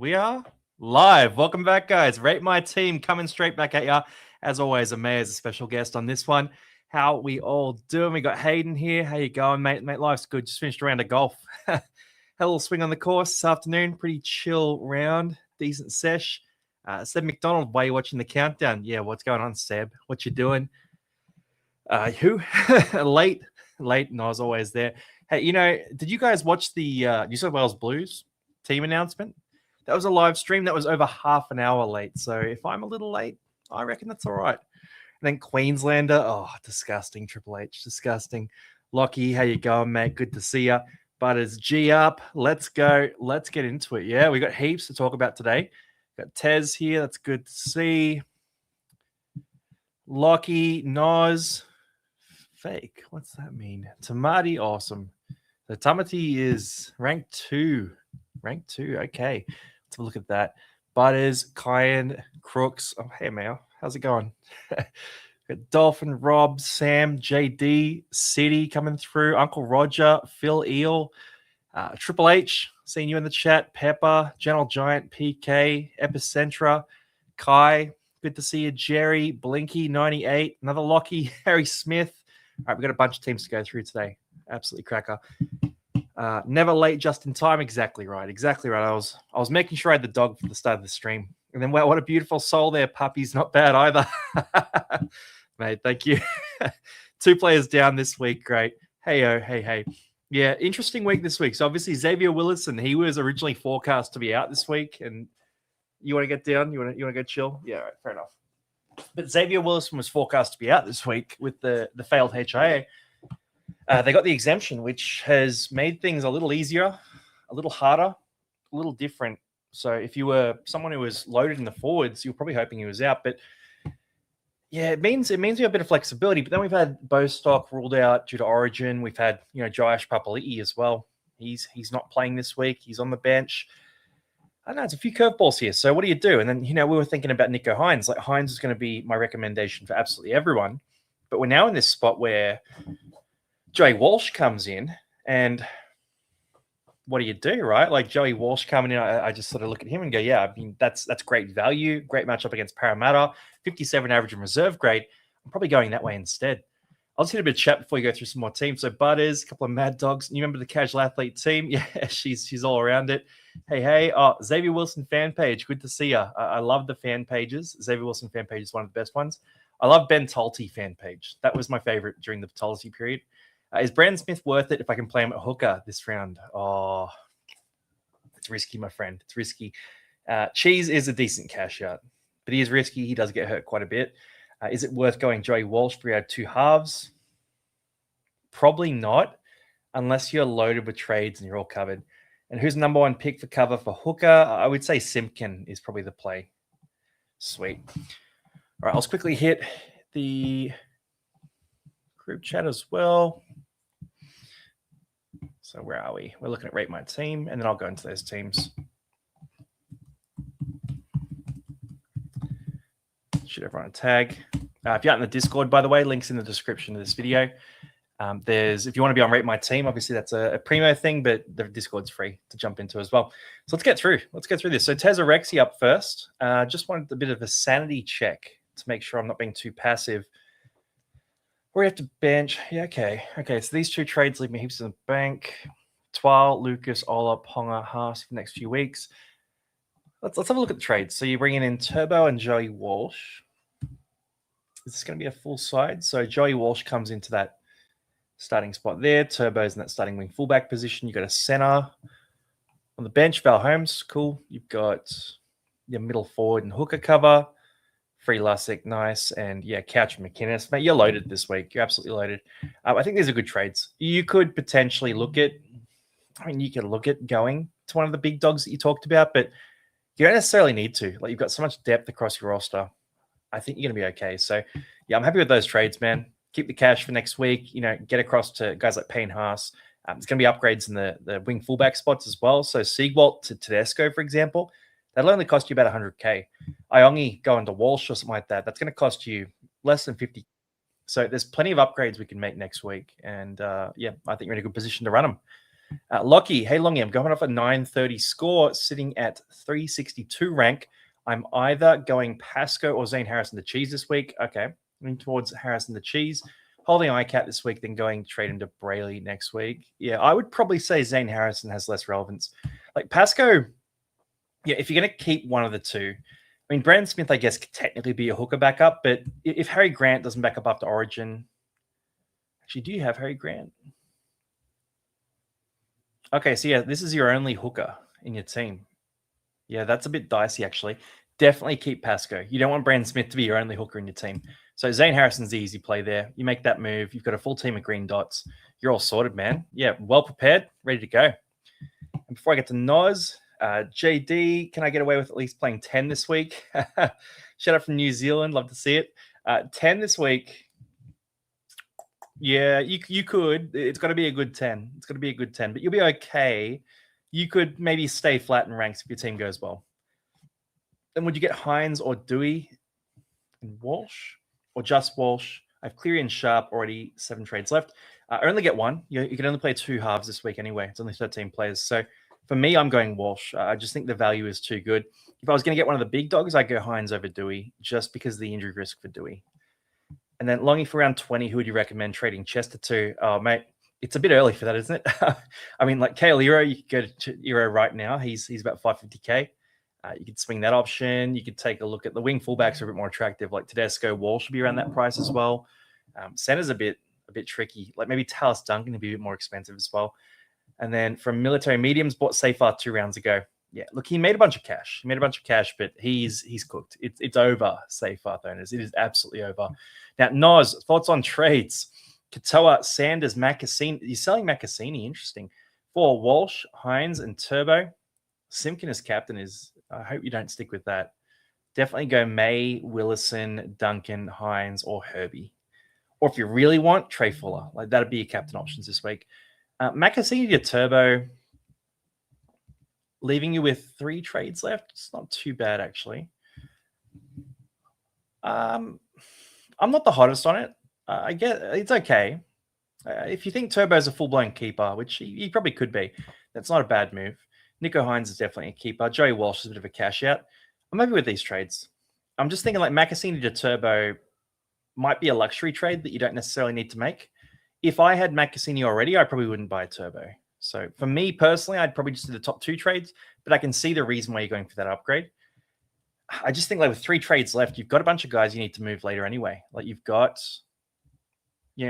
We are live. Welcome back, guys. Rate My Team coming straight back at ya. As always, Amay is a special guest on this one. How we all doing? We got Hayden here. How you going, mate? Mate, life's good. Just finished a round of golf. Had a little swing on the course this afternoon. Pretty chill round. Decent sesh. Seb McDonald, why are you watching the countdown? Yeah, what's going on, Seb? What you doing? Who? Late. No, I was always there. Hey, did you guys watch the New South Wales Blues team announcement? That was a live stream. That was over half an hour late. So if I'm a little late, I reckon that's all right. And then Queenslander. Oh, disgusting. Triple H. Disgusting. Lockie, how you going, mate? Good to see you. Butters, G up. Let's go. Let's get into it. Yeah, we got heaps to talk about today. Got Tez here. That's good to see. Lockie, Noz. Fake. What's that mean? Tamati, awesome. So Tamati is rank 2. Rank 2. Okay. Let's have a look at that. Butters, Kyan, Crooks. Oh, hey, Mao. How's it going? Got Dolphin, Rob, Sam, JD, City coming through. Uncle Roger, Phil Eel, Triple H, seeing you in the chat. Pepper, General Giant, PK, Epicentra, Kai. Good to see you. Jerry, Blinky, 98. Another Lockie, Harry Smith. All right, we've got a bunch of teams to go through today. Absolutely cracker. Never late, just in time. Exactly right. Exactly right. I was making sure I had the dog for the start of the stream. And then, wow, what a beautiful soul there, puppy's not bad either. Mate, thank you. 2 players down this week. Great. Hey. Yeah, interesting week this week. So obviously Xavier Willison, he was originally forecast to be out this week. And you want to get down? You want to go chill? Yeah, right, fair enough. But Xavier Willison was forecast to be out this week with the failed HIA. They got the exemption, which has made things a little easier, a little harder, a little different. So if you were someone who was loaded in the forwards, you're probably hoping he was out. But yeah, it means we have a bit of flexibility. But then we've had Bostock ruled out due to Origin. We've had Joash Papali'i as well. He's not playing this week. He's on the bench. I don't know, it's a few curveballs here. So what do you do? And then, we were thinking about Nico Hines. Like, Hines is going to be my recommendation for absolutely everyone. But we're now in this spot where Joey Walsh comes in, and what do you do, right? Like, Joey Walsh coming in, I just sort of look at him and go, yeah, I mean, that's great value, great matchup against Parramatta, 57 average and reserve grade. I'm probably going that way instead. I'll just hit a bit of chat before you go through some more teams. So Butters, a couple of Mad Dogs. You remember the Casual Athlete team? Yeah, she's all around it. Hey. Oh, Xavier Wilson fan page. Good to see you. I love the fan pages. Xavier Wilson fan page is one of the best ones. I love Ben Tolte fan page. That was my favorite during the Tolte period. Is Brandon Smith worth it if I can play him at hooker this round? Oh, it's risky, my friend. It's risky. Cheese is a decent cash out, but he is risky. He does get hurt quite a bit. Is it worth going Joey Walsh for our 2 halves? Probably not, unless you're loaded with trades and you're all covered. And who's number 1 pick for cover for hooker? I would say Simpkin is probably the play. Sweet. All right, I'll just quickly hit the group chat as well. So where are we? We're looking at Rate My Team, and then I'll go into those teams. Shoot everyone a tag. If you're out in the Discord, by the way, links in the description of this video. If you want to be on Rate My Team, obviously that's a primo thing, but the Discord's free to jump into as well. So let's get through. Let's get through this. So Tezarexi up first. Just wanted a bit of a sanity check to make sure I'm not being too passive. We have to bench. Yeah, okay. So these 2 trades leave me heaps in the bank. Twal, Lucas, Ola, Ponga, Haas for the next few weeks. Let's have a look at the trades. So you're bringing in Turbo and Joey Walsh. Is this going to be a full side? So Joey Walsh comes into that starting spot there. Turbo's in that starting wing fullback position. You've got a center on the bench. Val Holmes, cool. You've got your middle forward and hooker cover. Free Lussick, nice. And yeah, Couch and McInnes. Mate, you're loaded this week. You're absolutely loaded. I think these are good trades. You could potentially look at going to one of the big dogs that you talked about, but you don't necessarily need to. Like, you've got so much depth across your roster. I think you're going to be okay. So yeah, I'm happy with those trades, man. Keep the cash for next week. Get across to guys like Payne Haas. There's going to be upgrades in the wing fullback spots as well. So Siegwalt to Tedesco, for example, that'll only cost you about 100K. Iongi going to Walsh or something like that, that's going to cost you less than 50. So there's plenty of upgrades we can make next week. And yeah, I think you're in a good position to run them. Lockie, hey Longy, I'm going off a 930 score, sitting at 362 rank. I'm either going Pasco or Zane Harrison the cheese this week. Okay, leaning towards Harrison the cheese. Holding ICAT this week, then going trade into Brayley next week. Yeah, I would probably say Zane Harrison has less relevance. Like Pasco, yeah, if you're going to keep one of the two, I mean, Brandon Smith, I guess, could technically be a hooker backup, but if Harry Grant doesn't back up after Origin, actually, do you have Harry Grant? Okay, so yeah, this is your only hooker in your team. Yeah, that's a bit dicey, actually. Definitely keep Pasco. You don't want Brandon Smith to be your only hooker in your team. So Zane Harrison's the easy play there. You make that move. You've got a full team of green dots. You're all sorted, man. Yeah, well prepared, ready to go. And before I get to Noz, JD, can I get away with at least playing 10 this week? Shout out from New Zealand. Love to see it. 10 this week. Yeah, you could. It's got to be a good 10. It's got to be a good 10, but you'll be okay. You could maybe stay flat in ranks if your team goes well. Then would you get Hines or Dewey and Walsh or just Walsh? I have Cleary and Sharp already, 7 trades left. I only get one. You can only play 2 halves this week anyway. It's only 13 players. So for me, I'm going Walsh. I just think the value is too good. If I was going to get one of the big dogs, I'd go Hines over Dewey just because of the injury risk for Dewey. And then Longy for round 20, who would you recommend trading Chester to? Oh, mate, it's a bit early for that, isn't it? I mean, like Kale Euro, you could go to Euro right now. He's about 550K. You could swing that option. You could take a look at the wing fullbacks are a bit more attractive. Like Tedesco, Wall should be around that price as well. Center's a bit tricky. Like maybe Talis Duncan would be a bit more expensive as well. And then from military mediums, bought Safar 2 rounds ago. Yeah, look, he made a bunch of cash. But he's cooked. It's over, Safar owners. It is absolutely over. Now, Noz, thoughts on trades? Katoa, Sanders, Macassini. You're selling Macassini. Interesting. For Walsh, Hines, and Turbo. Simpkin as captain is, I hope you don't stick with that. Definitely go May, Willison, Duncan, Hines, or Herbie. Or if you really want, Trey Fuller. Like that'd be your captain options this week. Macassini to Turbo, leaving you with 3 trades left. It's not too bad, actually. I'm not the hottest on it. I get it's okay. If you think Turbo's a full-blown keeper, which he probably could be, that's not a bad move. Nico Hines is definitely a keeper. Joey Walsh is a bit of a cash out. I'm maybe with these trades. I'm just thinking like Macassini to Turbo might be a luxury trade that you don't necessarily need to make. If I had Macassini already, I probably wouldn't buy Turbo. So for me personally, I'd probably just do the top 2 trades, but I can see the reason why you're going for that upgrade. I just think like with 3 trades left, you've got a bunch of guys you need to move later anyway. Like you've got,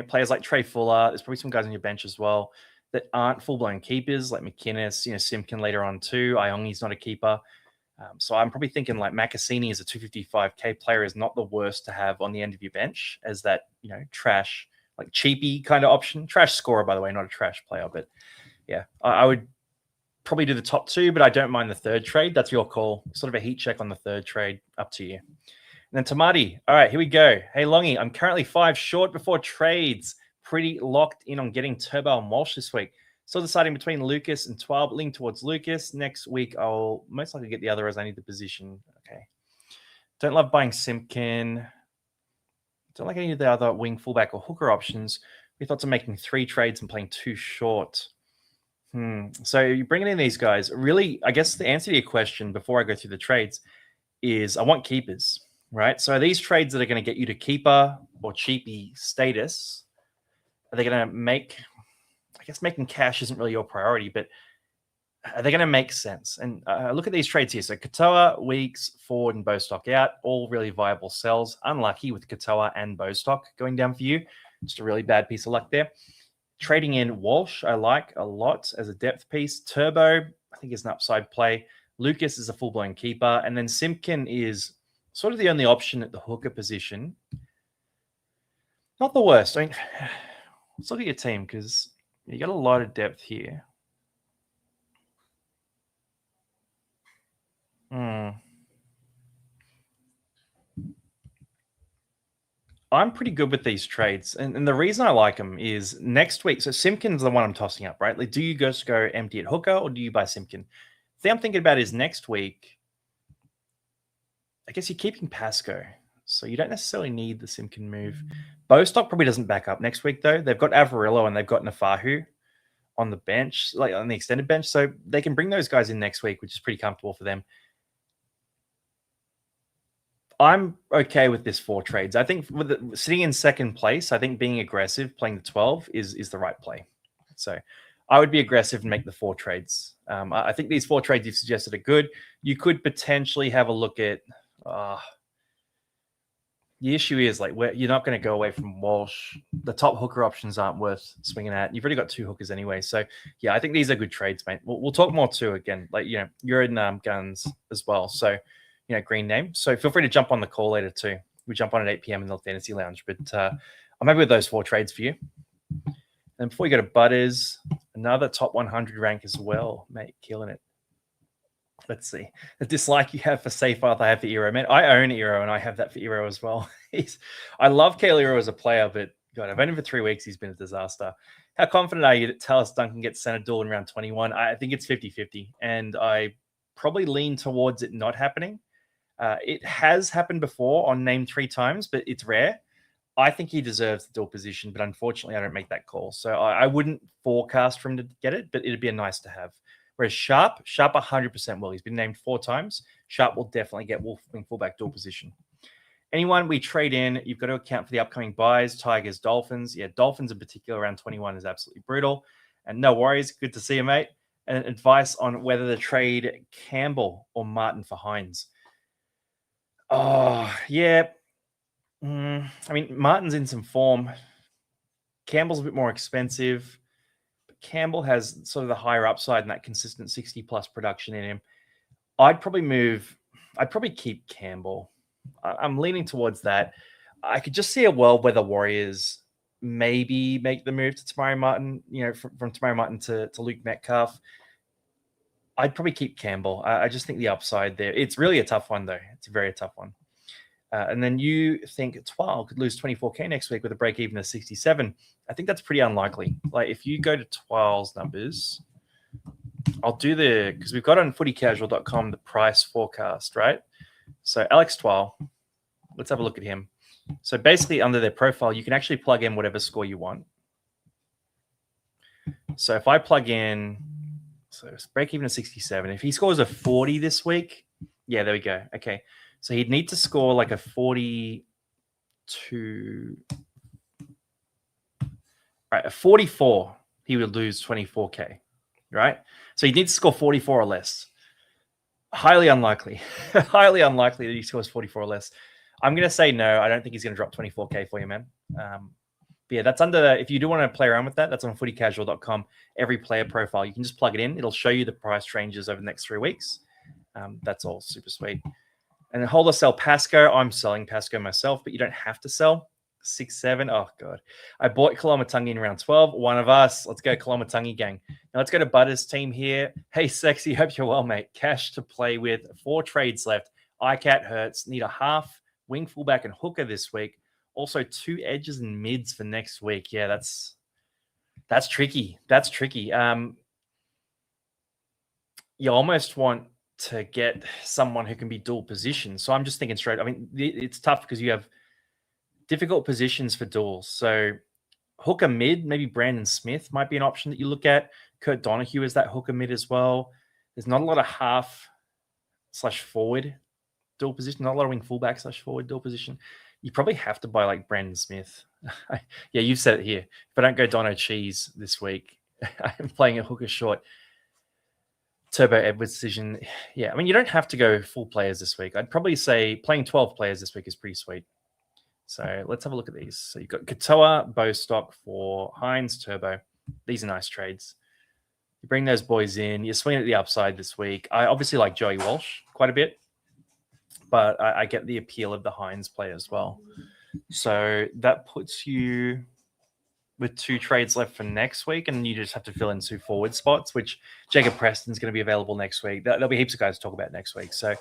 players like Trey Fuller. There's probably some guys on your bench as well that aren't full-blown keepers, like McInnes, Simpkin later on too. Iongi's not a keeper. So I'm probably thinking like Macassini as a 255K player is not the worst to have on the end of your bench as that, trash, like cheapy kind of option. Trash scorer, by the way, not a trash player. But yeah, I would probably do the top 2, but I don't mind the 3rd trade. That's your call. Sort of a heat check on the 3rd trade. Up to you. And then Tamati. All right, here we go. Hey, Longy, I'm currently 5 short before trades. Pretty locked in on getting Turbo and Walsh this week. Still deciding between Lucas and 12, leaning towards Lucas. Next week, I'll most likely get the other as I need the position. Okay. Don't love buying Simpkin. Don't like any of the other wing, fullback, or hooker options. We thought of making 3 trades and playing 2 short. So you're bringing in these guys. Really, I guess the answer to your question before I go through the trades is I want keepers, right? So are these trades that are going to get you to keeper or cheapy status, are they going to make, I guess making cash isn't really your priority, but are they going to make sense? And look at these trades here. So Katoa, Weeks, Ford, and Bostock out, all really viable sells. Unlucky with Katoa and Bostock going down for you. Just a really bad piece of luck there. Trading in Walsh, I like a lot as a depth piece. Turbo, I think is an upside play. Lucas is a full-blown keeper. And then Simpkin is sort of the only option at the hooker position. Not the worst. I mean, let's look at your team because you got a lot of depth here. I'm pretty good with these trades. And the reason I like them is next week. So Simpkin's the one I'm tossing up, right? Like, do you just go empty at hooker or do you buy Simpkin? The thing I'm thinking about is next week, I guess you're keeping Pasco. So you don't necessarily need the Simpkin move. Bostock probably doesn't back up next week, though. They've got Avarillo and they've got Nafahu. on the bench, like on the extended bench. So they can bring those guys in next week, which is pretty comfortable for them. I'm okay with this 4 trades. I think sitting in second place, I think being aggressive, playing the 12 is the right play. So I would be aggressive and make the 4 trades. I think these 4 trades you've suggested are good. You could potentially have a look at. The issue is like where you're not going to go away from Walsh. The top hooker options aren't worth swinging at. You've already got 2 hookers anyway. So yeah, I think these are good trades, mate. We'll talk more too. Again, like you're in guns as well. So green name. So feel free to jump on the call later too. We jump on at 8 p.m. in the Fantasy Lounge. But I'm happy with those 4 trades for you. And before we go to Butters, another top 100 rank as well, mate. Killing it. Let's see. The dislike you have for Seyfarth, I have for Eero. Man, I own Eero, and I have that for Eero as well. I love Kale Eero as a player, but God, I've owned him for 3 weeks. He's been a disaster. How confident are you that Talis Duncan gets Senate duel in round 21? I think it's 50-50, and I probably lean towards it not happening. It has happened before on name 3 times, but it's rare. I think he deserves the dual position, but unfortunately, I don't make that call. So I wouldn't forecast for him to get it, but it'd be a nice to have. Whereas Sharp 100% will. He's been named 4 times. Sharp will definitely get Wolf wing fullback dual position. Anyone we trade in, you've got to account for the upcoming buys, Tigers, Dolphins. Yeah, Dolphins in particular around 21 is absolutely brutal. And no worries. Good to see you, mate. And advice on whether to trade Campbell or Martin for Hines. Oh, yeah. I mean, Martin's in some form. Campbell's a bit more expensive. Campbell has sort of the higher upside and that consistent 60 plus production in him. I'd probably keep Campbell. I'm leaning towards that. I could just see a world where the Warriors maybe make the move to Tamari Martin, from Tamari Martin to Luke Metcalf. I'd probably keep Campbell. I just think the upside there. It's really a tough one, though. It's a very tough one. And then you think Twal could lose 24K next week with a break even of 67. I think that's pretty unlikely. Like if you go to Twal's numbers, I'll do because we've got on footycasual.com the price forecast, right? So Alex Twal, let's have a look at him. So basically under their profile, you can actually plug in whatever score you want. So if I plug in, so break even of 67. If he scores a 40 this week, yeah, there we go. Okay. So he'd need to score like a 42, right? A 44, he would lose 24K, right? So he needs to score 44 or less. Highly unlikely. Highly unlikely that he scores 44 or less. I'm going to say no. I don't think he's going to drop 24K for you, man. But yeah, that's if you do want to play around with that, that's on footycasual.com. Every player profile, you can just plug it in. It'll show you the price ranges over the next 3 weeks. That's all super sweet. And then hold or sell Pasco. I'm selling Pasco myself, but you don't have to sell. 6-7. Oh, God. I bought Kalamatangi in round 12. One of us. Let's go Kalamatangi gang. Now let's go to Butters' team here. Hey, Sexy. Hope you're well, mate. Cash to play with. 4 trades left. ICAT hurts. Need a half, wing, fullback, and hooker this week. Also 2 edges and mids for next week. Yeah, that's tricky. That's tricky. You almost want to get someone who can be dual position. So I'm just thinking straight. I mean, it's tough because you have difficult positions for duals. So hooker mid, maybe Brandon Smith might be an option that you look at. Kurt Donahue is that hooker mid as well. There's not a lot of half/forward dual position, not a lot of wing fullback/forward dual position. You probably have to buy like Brandon Smith. Yeah, you've said it here. If I don't go Dono Cheese this week, I'm playing a hooker short. Turbo Edwards decision. Yeah, I mean, you don't have to go full players this week. I'd probably say playing 12 players this week is pretty sweet. So let's have a look at these. So you've got Katoa, Bostock for Hines, Turbo. These are nice trades. You bring those boys in. You're swinging at the upside this week. I obviously like Joey Walsh quite a bit, but I get the appeal of the Hines play as well. So that puts you with 2 trades left for next week, and you just have to fill in 2 forward spots, which Jacob Preston's going to be available next week. There'll be heaps of guys to talk about next week. So,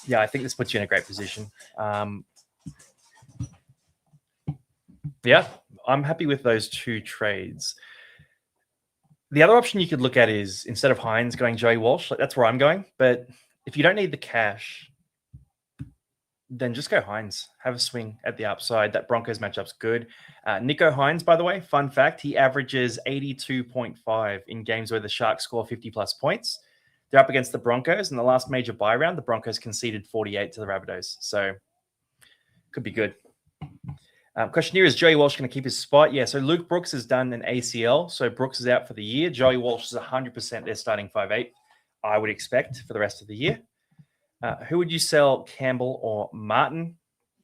yeah, I think this puts you in a great position. Yeah, I'm happy with those 2 trades. The other option you could look at is, instead of Hines, going Joey Walsh. That's where I'm going. But if you don't need the cash, then just go Hines. Have a swing at the upside. That Broncos matchup's good. Nico Hines, by the way, fun fact, he averages 82.5 in games where the Sharks score 50-plus points. They're up against the Broncos. In the last major bye round, the Broncos conceded 48 to the Rabbitohs. So, could be good. Question here, is Joey Walsh going to keep his spot? Yeah, so Luke Brooks has done an ACL. So, Brooks is out for the year. Joey Walsh is 100% their starting 5'8", I would expect, for the rest of the year. Who would you sell, Campbell or Martin?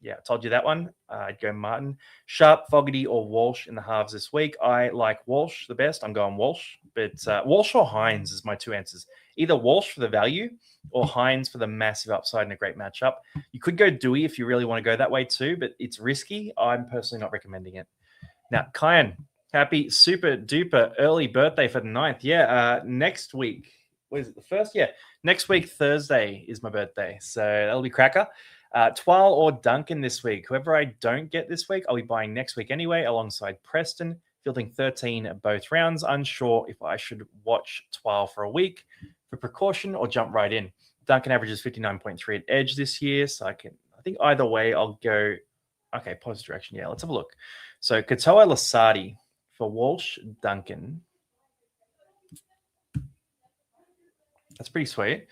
Yeah, I told you that one. I'd go Martin. Sharp, Fogarty, or Walsh in the halves this week. I like Walsh the best. I'm going Walsh. But Walsh or Hines is my two answers. Either Walsh for the value or Hines for the massive upside and a great matchup. You could go Dewey if you really want to go that way too, but it's risky. I'm personally not recommending it. Now, Kyan, happy super duper early birthday for the 9th. Yeah, next week. What is it, the 1st? Yeah, next week, Thursday, is my birthday. So that'll be cracker. Twal or Duncan this week. Whoever I don't get this week, I'll be buying next week anyway, alongside Preston, fielding 13 at both rounds. Unsure if I should watch Twal for a week for precaution or jump right in. Duncan averages 59.3 at edge this year, so I think either way I'll go. Okay, positive direction. Yeah, let's have a look. So Katoa Lasardi for Walsh, Duncan. That's pretty sweet.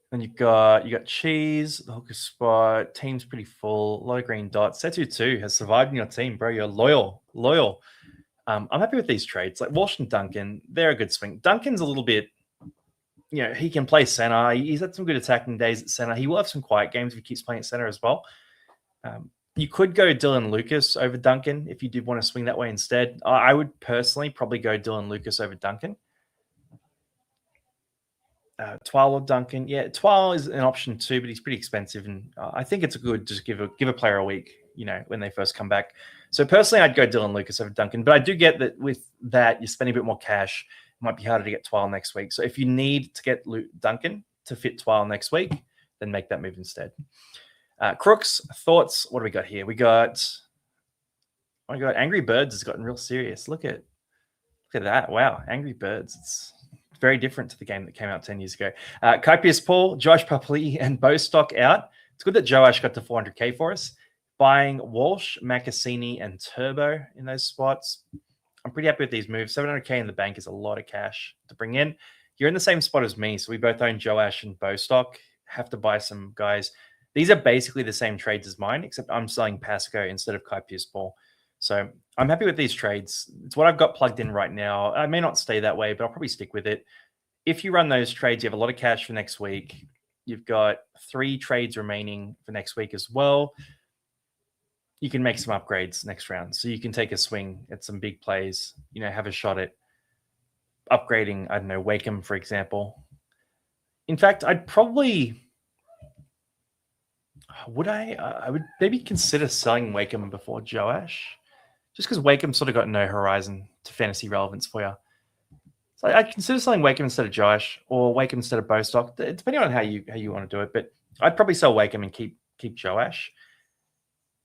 Then you got Cheese, the hooker spot. Team's pretty full. A lot of green dots. Setu too has survived in your team, bro. You're loyal. I'm happy with these trades. Like Walsh and Duncan, they're a good swing. Duncan's a little bit, he can play center. He's had some good attacking days at center. He will have some quiet games if he keeps playing at center as well. You could go Dylan Lucas over Duncan if you did want to swing that way instead. I would personally probably go Dylan Lucas over Duncan. Twal or Duncan. Yeah, Twal is an option too, but he's pretty expensive. And I think it's good to just give a player a week, when they first come back. So personally, I'd go Dylan Lucas over Duncan. But I do get that with that, you're spending a bit more cash. It might be harder to get Twal next week. So if you need to get Duncan to fit Twal next week, then make that move instead. Crooks, thoughts? What do we got here? We got Angry Birds has gotten real serious. Look at that. Wow, Angry Birds. It's very different to the game that came out 10 years ago. Copious Paul, Josh Pupley, and Bostock out. It's good that Joash got to 400K for us. Buying Walsh, Macassini, and Turbo in those spots. I'm pretty happy with these moves. 700K in the bank is a lot of cash to bring in. You're in the same spot as me, so we both own Joash and Bostock. Have to buy some guys. These are basically the same trades as mine, except I'm selling Pasco instead of Copious Paul. So I'm happy with these trades. It's what I've got plugged in right now. I may not stay that way, but I'll probably stick with it. If you run those trades, you have a lot of cash for next week. You've got 3 trades remaining for next week as well. You can make some upgrades next round. So you can take a swing at some big plays, have a shot at upgrading, I don't know, Wakeham, for example. In fact, I would maybe consider selling Wakeham before Joash, just because Wakeham sort of got no horizon to fantasy relevance for you. So I'd consider selling Wakeham instead of Joash, or Wakeham instead of Bostock, depending on how you want to do it. But I'd probably sell Wakeham and keep Joash,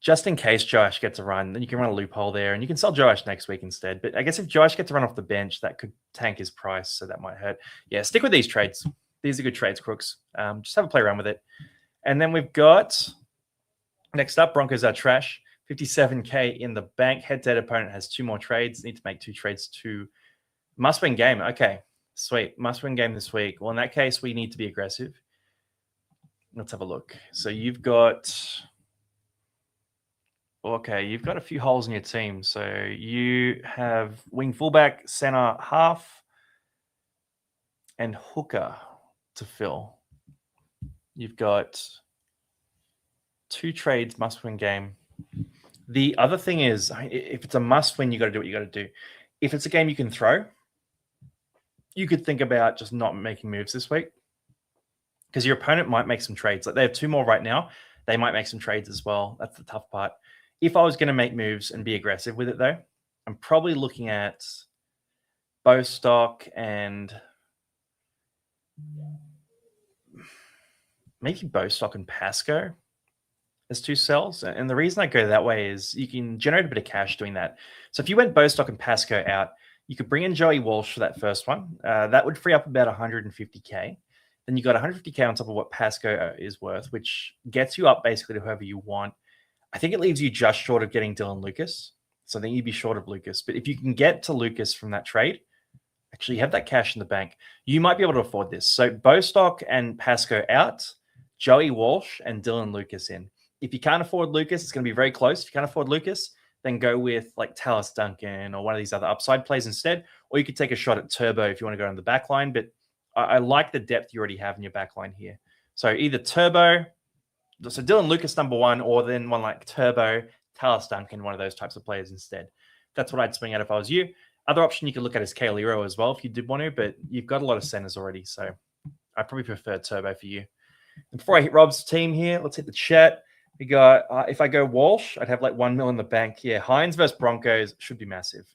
just in case Joash gets a run. Then you can run a loophole there, and you can sell Joash next week instead. But I guess if Joash gets a run off the bench, that could tank his price, so that might hurt. Yeah, stick with these trades. These are good trades, Crooks. Just have a play around with it. And then we've got, next up, Broncos are trash. 57K in the bank. Head-to-head opponent has 2 more trades. Need to make 2 trades to must-win game. Okay, sweet. Must-win game this week. Well, in that case, we need to be aggressive. Let's have a look. So you've got a few holes in your team. So you have wing fullback, center half, and hooker to fill. You've got 2 trades, must-win game. The other thing is, if it's a must-win, you got to do what you got to do. If it's a game you can throw, you could think about just not making moves this week, because your opponent might make some trades. Like they have 2 more right now. They might make some trades as well. That's the tough part. If I was going to make moves and be aggressive with it, though, I'm probably looking at Bostock and maybe Bostock and Pasco as 2 sells. And the reason I go that way is you can generate a bit of cash doing that. So if you went Bostock and Pasco out, you could bring in Joey Walsh for that first one. That would free up about 150K. Then you got 150K on top of what Pasco is worth, which gets you up basically to whoever you want. I think it leaves you just short of getting Dylan Lucas. So I think you'd be short of Lucas. But if you can get to Lucas from that trade, actually you have that cash in the bank, you might be able to afford this. So Bostock and Pasco out, Joey Walsh and Dylan Lucas in. If you can't afford Lucas, it's going to be very close. If you can't afford Lucas, then go with like Tallis Duncan or one of these other upside plays instead. Or you could take a shot at Turbo if you want to go on the back line. But I like the depth you already have in your back line here. So either Turbo, so Dylan Lucas number one, or then one like Turbo, Tallis Duncan, one of those types of players instead. That's what I'd swing at if I was you. Other option you could look at is Kale Iro as well if you did want to, but you've got a lot of centers already. So I probably prefer Turbo for you. And before I hit Rob's team here, let's hit the chat. We got, if I go Walsh, I'd have like 1 mil in the bank. Yeah, Hines versus Broncos should be massive.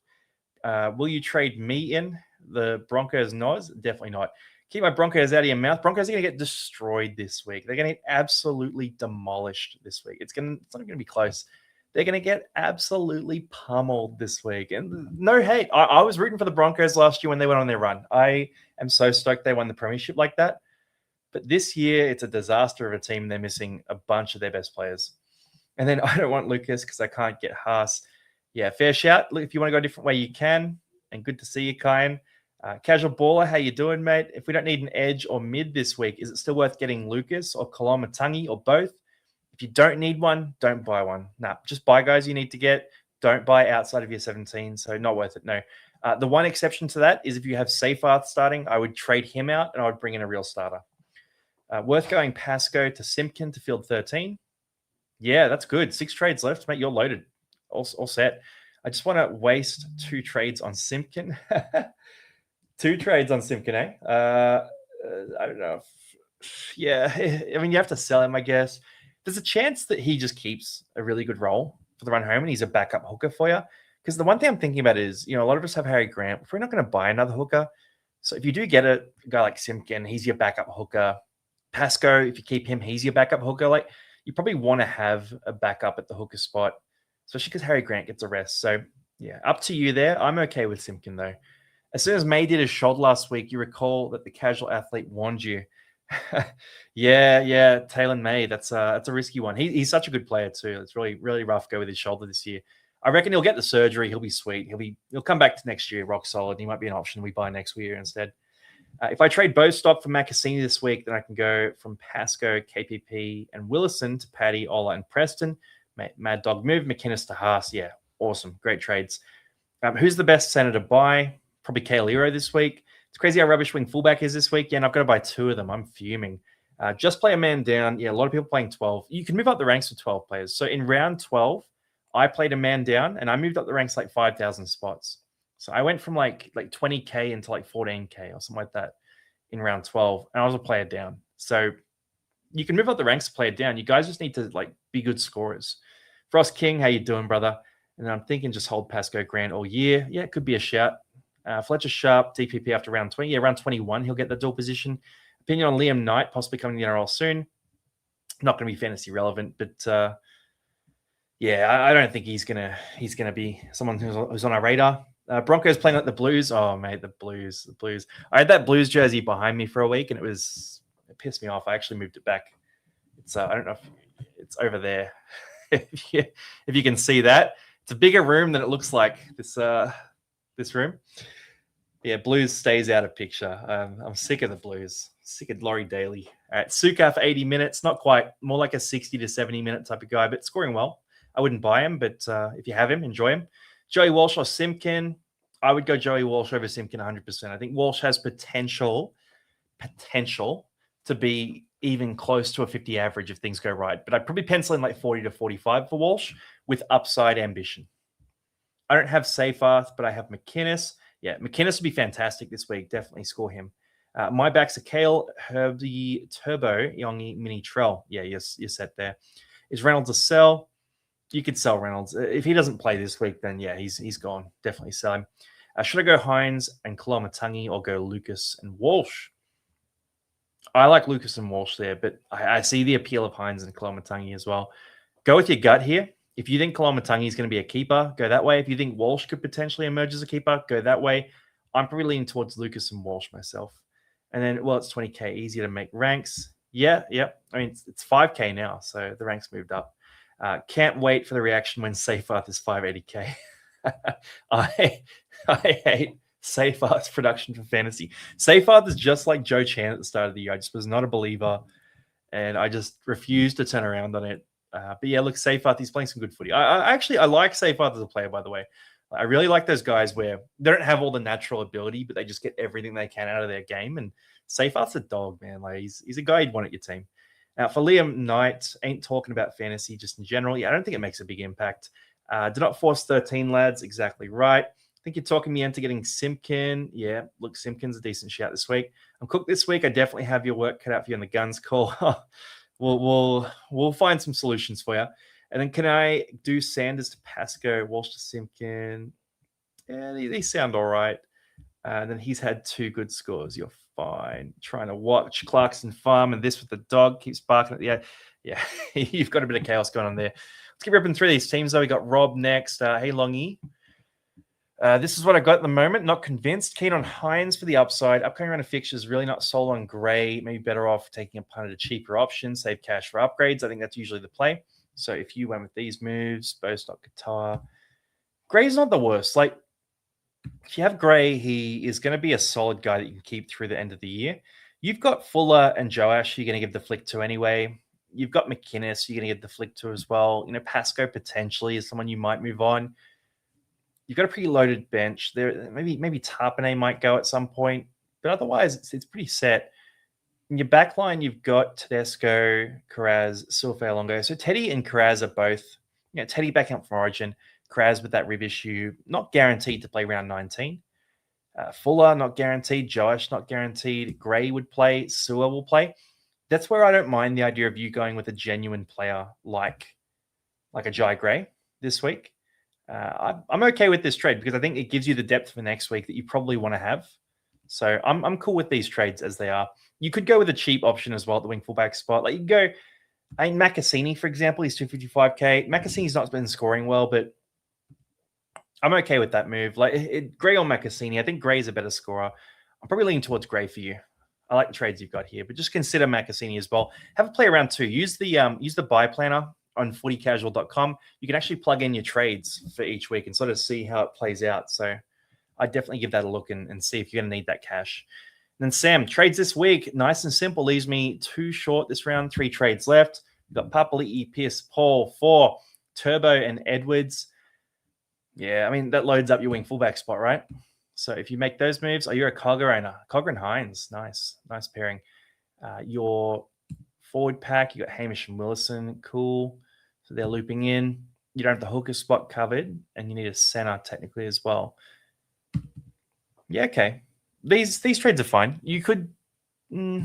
Will you trade me in the Broncos Noz? Definitely not. Keep my Broncos out of your mouth. Broncos are going to get destroyed this week. They're going to get absolutely demolished this week. It's not going to be close. They're going to get absolutely pummeled this week. And no hate. I was rooting for the Broncos last year when they went on their run. I am so stoked they won the premiership like that. But this year, it's a disaster of a team. They're missing a bunch of their best players. And then I don't want Lucas because I can't get Haas. Yeah, fair shout. Look, if you want to go a different way, you can. And good to see you, Kyan. Casual Baller, how you doing, mate? If we don't need an edge or mid this week, is it still worth getting Lucas or Koloamatangi or both? If you don't need one, don't buy one. Nah, just buy guys you need to get. Don't buy outside of your 17, so not worth it, no. The one exception to that is if you have Seyfarth starting, I would trade him out and I would bring in a real starter. Worth going Pasco to Simpkin to field 13. Yeah, that's good. 6 trades left, mate. You're loaded. All set. I just want to waste 2 trades on Simpkin. 2 trades on Simpkin, eh? I don't know. Yeah, I mean, you have to sell him, I guess. There's a chance that he just keeps a really good role for the run home and he's a backup hooker for you. Because the one thing I'm thinking about is, a lot of us have Harry Grant. We're not going to buy another hooker. So if you do get a guy like Simpkin, he's your backup hooker. Pasco, if you keep him, he's your backup hooker. Like, you probably want to have a backup at the hooker spot, especially because Harry Grant gets a rest. So, yeah, up to you there. I'm okay with Simpkin, though. As soon as May did his shoulder last week, you recall that the casual athlete warned you. yeah, Taylor May. That's a risky one. He's such a good player, too. It's really, really rough go with his shoulder this year. I reckon he'll get the surgery. He'll be sweet. He'll come back to next year rock solid. He might be an option we buy next year instead. If I trade Bostock for Macassini this week, then I can go from Pasco, KPP, and Willison to Paddy, Ola, and Preston. Mad Dog move. McInnes to Haas. Yeah, awesome. Great trades. Who's the best center to buy? Probably Kale Iro this week. It's crazy how rubbish wing fullback is this week. Yeah, and I've got to buy 2 of them. I'm fuming. Just play a man down. Yeah, a lot of people playing 12. You can move up the ranks with 12 players. So in round 12, I played a man down, and I moved up the ranks like 5,000 spots. So I went from like 20K into like 14K or something like that in round 12, and I was a player down. So you can move up the ranks to player down. You guys just need to like be good scorers. Frost King, how you doing, brother? And I'm thinking just hold Pasco Grant all year. Yeah, it could be a shout. Fletcher Sharp, DPP after round 20. Yeah, round 21, he'll get the dual position. Opinion on Liam Knight, possibly coming to the NRL soon. Not going to be fantasy relevant, but yeah, I don't think he's gonna be someone who's on our radar. Broncos playing like the Blues. Oh, mate, the Blues. I had that Blues jersey behind me for a week, and it pissed me off. I actually moved it back. It's I don't know if it's over there. if you can see that, it's a bigger room than it looks like. This room. Yeah, Blues stays out of picture. I'm sick of the Blues. Sick of Laurie Daly. All right, Suka for 80 minutes. Not quite. More like a 60 to 70 minute type of guy, but scoring well. I wouldn't buy him, but if you have him, enjoy him. Joey Walsh or Simpkin, I would go Joey Walsh over Simpkin 100%. I think Walsh has potential to be even close to a 50 average if things go right. But I'd probably pencil in like 40 to 45 for Walsh with upside ambition. I don't have Seyfarth, but I have McInnes. Yeah, McInnes would be fantastic this week. Definitely score him. My backs are Kale, Herbie, Turbo, Yongi, Mini, Trell. Yeah, you're set there. Is Reynolds a sell? You could sell Reynolds. If he doesn't play this week, then yeah, he's gone. Definitely sell him. Should I go Hines and Koloamatangi or go Lucas and Walsh? I like Lucas and Walsh there, but I see the appeal of Hines and Koloamatangi as well. Go with your gut here. If you think Koloamatangi is going to be a keeper, go that way. If you think Walsh could potentially emerge as a keeper, go that way. I'm probably leaning towards Lucas and Walsh myself. And then, well, it's 20K, easier to make ranks. Yeah, yep. I mean, it's 5K now, so the ranks moved up. Can't wait for the reaction when Safe is 580K. I hate Safe production for fantasy. Safe is just like Joe Chan at the start of the year. I just was not a believer, and I just refused to turn around on it. But yeah, look, Safe he's playing some good footy. I like Safe as a player, by the way. I really like those guys where they don't have all the natural ability, but they just get everything they can out of their game. And Seyfarth's a dog, man. Like he's a guy you'd want at your team. Now, for Liam Knight, ain't talking about fantasy just in general. Yeah, I don't think it makes a big impact. Do not force 13, lads. Exactly right. I think you're talking me into getting Simpkin. Yeah, look, Simpkin's a decent shout this week. I'm cooked this week. I definitely have your work cut out for you on the guns call. we'll find some solutions for you. And then can I do Sanders to Pasco, Walsh to Simpkin? Yeah, these sound all right. And then he's had 2 good scores. You're fine. Trying to watch Clarkson farm, and this with the dog keeps barking at the yeah. You've got a bit of chaos going on there. Let's keep ripping through these teams though. We got Rob next. Hey Longy. This is what I got at the moment. Not convinced. Keen on Hines for the upside. Upcoming round of fixtures, really not sold on Gray. Maybe better off taking a punt at a cheaper option. Save cash for upgrades. I think that's usually the play. So if you went with these moves, Bostock, Qatar, Gray's not the worst. Like, if you have Gray, he is going to be a solid guy that you can keep through the end of the year. You've got Fuller and Joash you're going to give the flick to anyway. You've got McInnes you're going to give the flick to as well. You know, Pasco potentially is someone you might move on. You've got a pretty loaded bench. There, maybe Tarpanay might go at some point, but otherwise it's pretty set. In your back line, you've got Tedesco, Carraz, Silfe Longo. So Teddy and Carraz are both, Teddy back out from Origin, Carraz with that rib issue, not guaranteed to play round 19. Fuller, not guaranteed. Josh, not guaranteed. Gray would play. Sewer will play. That's where I don't mind the idea of you going with a genuine player like a Jai Gray this week. I'm okay with this trade because I think it gives you the depth for next week that you probably want to have. So I'm cool with these trades as they are. You could go with a cheap option as well at the wing fullback spot. Like you can go, I mean, Macassini, for example, he's 255K. Macassini's not been scoring well, but I'm okay with that move. Like Gray or Macassini, I think Gray's a better scorer. I'm probably leaning towards Gray for you. I like the trades you've got here, but just consider Macassini as well. Have a play around too. Use the buy planner on footycasual.com. You can actually plug in your trades for each week and sort of see how it plays out. So I definitely give that a look and see if you're going to need that cash. And then Sam, trades this week, nice and simple, leaves me 2 short this round, 3 trades left. We've got Papali'i, Pierce, Paul, 4, Turbo, and Edwards. Yeah, I mean, that loads up your wing fullback spot, right? So if you make those moves, you're a Cogger owner. Cogger and Hines, nice pairing. Your forward pack, you got Hamish and Willison, cool. So they're looping in. You don't have the hooker spot covered, and you need a center technically as well. Yeah, okay. These trades are fine. You could. Who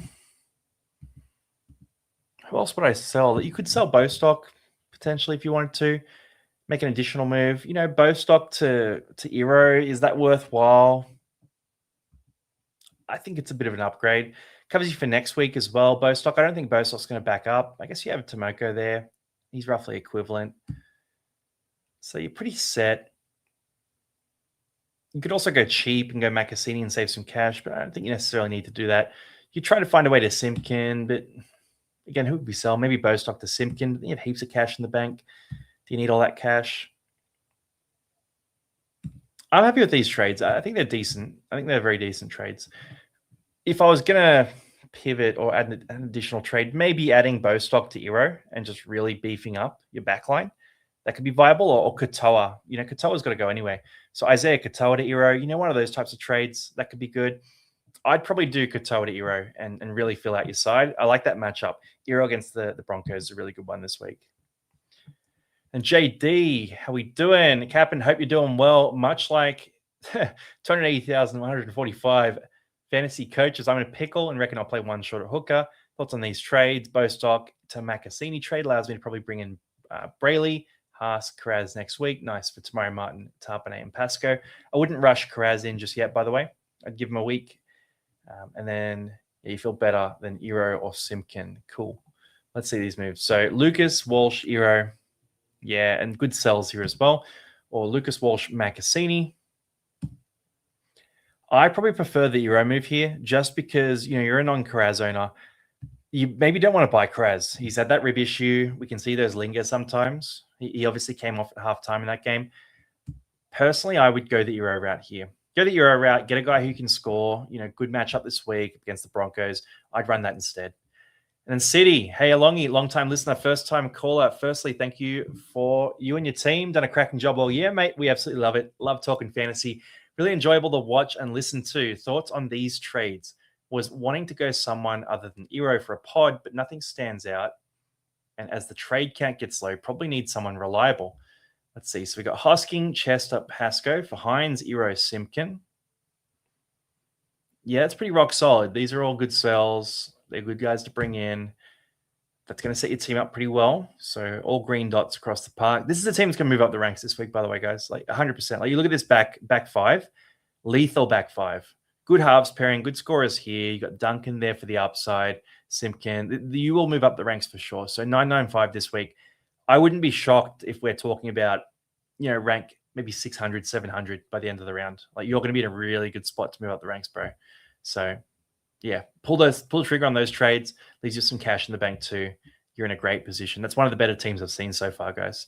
else would I sell? You could sell Bostock potentially if you wanted to. Make an additional move. Bostock to Eero, is that worthwhile? I think it's a bit of an upgrade. Covers you for next week as well, Bostock. I don't think Bostock's going to back up. I guess you have Tomoko there. He's roughly equivalent. So you're pretty set. You could also go cheap and go Macassini and save some cash, but I don't think you necessarily need to do that. You try to find a way to Simpkin, but again, who would we sell? Maybe Bostock to Simpkin. You have heaps of cash in the bank. Do you need all that cash? I'm happy with these trades. I think they're decent. I think they're very decent trades. If I was going to pivot or add an additional trade, maybe adding Bostock to Eero and just really beefing up your backline, that could be viable, or Katoa. Katoa's got to go anyway. So Isaiah Katoa to Eero, one of those types of trades, that could be good. I'd probably do Katoa to Eero and really fill out your side. I like that matchup. Eero against the Broncos is a really good one this week. And JD, how we doing? Captain, hope you're doing well. Much like 280,145 fantasy coaches, I'm in a pickle and reckon I'll play one short at hooker. Thoughts on these trades? Bostock to Macassini trade allows me to probably bring in Brayley, Haas, Carraz next week. Nice for tomorrow, Martin, Tarpanay, and Pasco. I wouldn't rush Carraz in just yet, by the way. I'd give him a week. And then you feel better than Eero or Simpkin. Cool. Let's see these moves. So Lucas, Walsh, Eero. Yeah, and good sells here as well. Or Lucas Walsh, Macassini. I probably prefer the Euro move here just because, you're a non-Karaz owner. You maybe don't want to buy Karaz. He's had that rib issue. We can see those linger sometimes. He obviously came off at halftime in that game. Personally, I would go the Euro route here. Go the Euro route, get a guy who can score, good matchup this week against the Broncos. I'd run that instead. And then City, hey Alongi, long-time listener, first-time caller. Firstly, thank you for you and your team. Done a cracking job all year, mate. We absolutely love it. Love talking fantasy. Really enjoyable to watch and listen to. Thoughts on these trades? Was wanting to go someone other than Eero for a pod, but nothing stands out. And as the trade count gets low, probably need someone reliable. Let's see. So we got Hosking, Chestnut, Pascoe for Hines, Eero, Simpkin. Yeah, it's pretty rock solid. These are all good sells. They're good guys to bring in. That's going to set your team up pretty well. So all green dots across the park. This is a team that's going to move up the ranks this week, by the way, guys. Like 100%. Like you look at this back five, lethal back five. Good halves pairing, good scorers here. You got Duncan there for the upside. Simpkin. You will move up the ranks for sure. So 995 this week. I wouldn't be shocked if we're talking about, rank maybe 600, 700 by the end of the round. Like you're going to be in a really good spot to move up the ranks, bro. So yeah, pull the trigger on those trades. Leaves you some cash in the bank too. You're in a great position. That's one of the better teams I've seen so far, guys.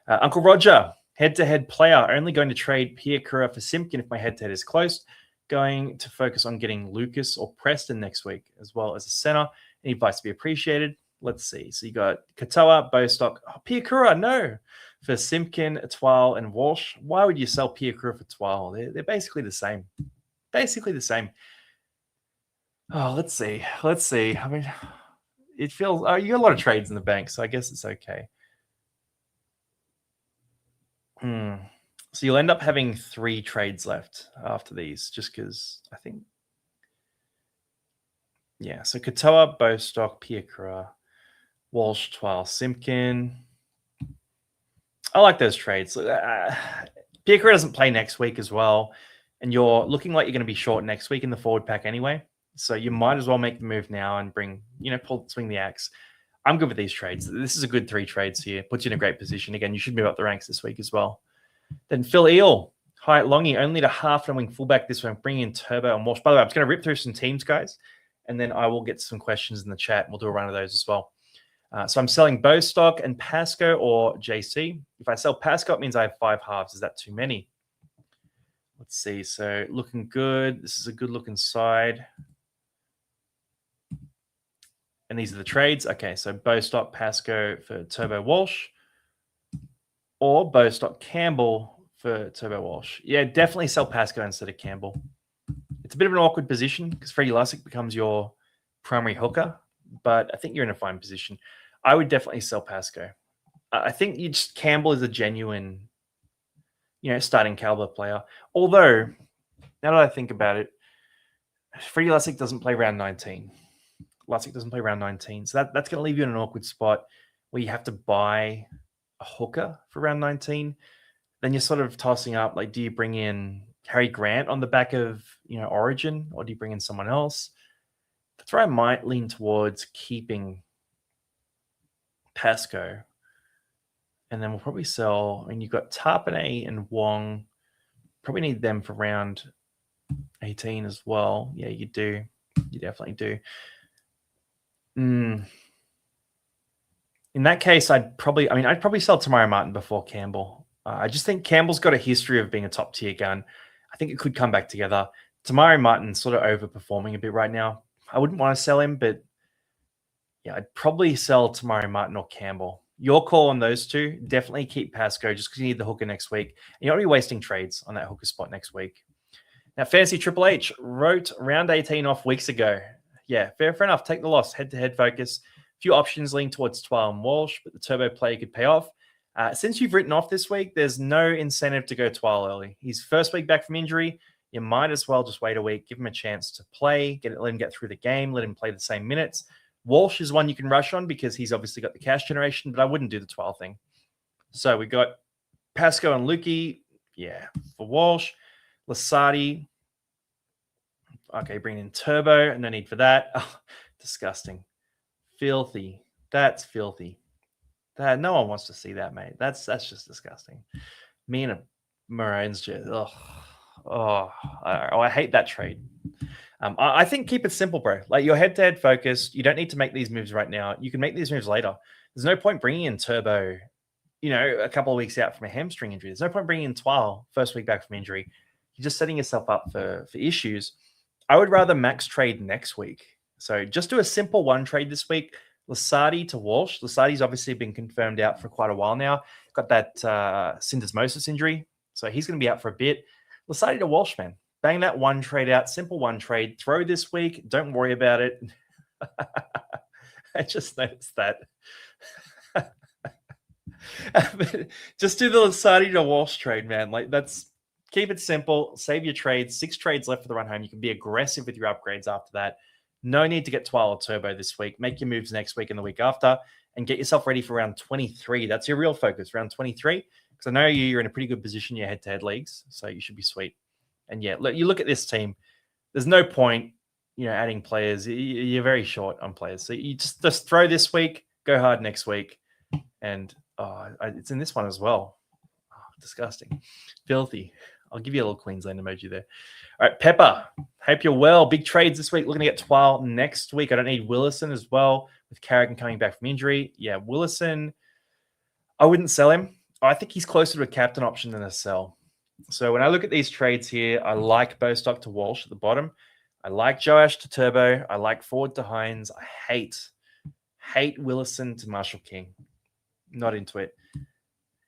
Uncle Roger, head-to-head player. Only going to trade Pierre Kura for Simpkin if my head-to-head is close. Going to focus on getting Lucas or Preston next week, as well as a center. Any advice to be appreciated? Let's see. So you got Katoa, Bostock, Pierre Kura, no. For Simpkin, Twal, and Walsh. Why would you sell Pierre Kura for Twal? They're basically the same. Basically the same. Oh, let's see. I mean, it feels you got a lot of trades in the bank, so I guess it's okay. So you'll end up having 3 trades left after these, just because I think. Yeah, so Katoa, Bostock, Piakura, Walsh, Twal, Simpkin. I like those trades. Piakura doesn't play next week as well, and you're looking like you're going to be short next week in the forward pack anyway. So you might as well make the move now and swing the axe. I'm good with these trades. This is a good 3 trades here. Puts you in a great position. Again, you should move up the ranks this week as well. Then Phil Eel. Hi, Longy. Only need a half and a wing fullback this week. Bringing in Turbo and Walsh. By the way, I'm just going to rip through some teams, guys, and then I will get some questions in the chat. We'll do a run of those as well. So I'm selling Bostock and Pasco or JC. If I sell Pasco, it means I have 5 halves. Is that too many? Let's see. So looking good. This is a good looking side. And these are the trades. Okay, so Bostock, Pasco for Turbo Walsh. Or Bostock Campbell for Turbo Walsh. Yeah, definitely sell Pasco instead of Campbell. It's a bit of an awkward position because Freddie Lussick becomes your primary hooker, but I think you're in a fine position. I would definitely sell Pasco. I think Campbell is a genuine, starting caliber player. Although, now that I think about it, Freddie Lussick doesn't play round 19. Lussick doesn't play round 19. So that's going to leave you in an awkward spot where you have to buy a hooker for round 19. Then you're sort of tossing up, like, do you bring in Harry Grant on the back of, Origin, or do you bring in someone else? That's where I might lean towards keeping Pasco. And then we'll probably sell, you've got Tarpanay and Wong. Probably need them for round 18 as well. Yeah, you do. You definitely do. In that case, I'd probably sell Tamari Martin before Campbell. I just think Campbell's got a history of being a top tier gun. I think it could come back together. Tamari Martin's sort of overperforming a bit right now. I wouldn't want to sell him, but yeah, I'd probably sell Tamari Martin or Campbell. Your call on those two. Definitely keep Pasco just because you need the hooker next week. And you don't be wasting trades on that hooker spot next week. Now, Fantasy Triple H wrote round 18 off weeks ago. Yeah, fair enough. Take the loss. Head-to-head focus. Few options lean towards Twal and Walsh, but the Turbo play could pay off. Since you've written off this week, there's no incentive to go Twal early. He's first week back from injury. You might as well just wait a week, give him a chance to play, let him get through the game, let him play the same minutes. Walsh is one you can rush on because he's obviously got the cash generation, but I wouldn't do the Twal thing. So we got Pasco and Lukey. Yeah, for Walsh. Lasardi. Okay, bring in Turbo. No need for that. Oh, disgusting. Filthy. That's filthy. That no one wants to see that, mate. That's just disgusting. Me and a Maroons just I hate that trade. I think keep it simple, bro. Like you're head-to-head focused. You don't need to make these moves right now. You can make these moves later. There's no point bringing in Turbo, a couple of weeks out from a hamstring injury. There's no point bringing in Twile first week back from injury. You're just setting yourself up for issues. I would rather max trade next week. So just do a simple one trade this week. Lasardi to Walsh. Lasardi's obviously been confirmed out for quite a while now. Got that syndesmosis injury. So he's going to be out for a bit. Lasardi to Walsh, man. Bang that one trade out. Simple one trade. Throw this week. Don't worry about it. I just noticed that. Just do the Lasardi to Walsh trade, man. Like keep it simple. Save your trades. 6 trades left for the run home. You can be aggressive with your upgrades after that. No need to get Twile or Turbo this week. Make your moves next week and the week after and get yourself ready for round 23. That's your real focus, round 23. Because I know you're in a pretty good position in your head-to-head leagues, so you should be sweet. And yeah, you look at this team. There's no point, adding players. You're very short on players. So you just throw this week, go hard next week. And it's in this one as well. Oh, disgusting. Filthy. I'll give you a little Queensland emoji there. All right, Pepper. Hope you're well. Big trades this week. Looking to get Twile next week. I don't need Willison as well with Carrigan coming back from injury. Yeah, Willison, I wouldn't sell him. I think he's closer to a captain option than a sell. So when I look at these trades here, I like Bostock to Walsh at the bottom. I like Joash to Turbo. I like Ford to Hines. I hate Willison to Marshall King. Not into it.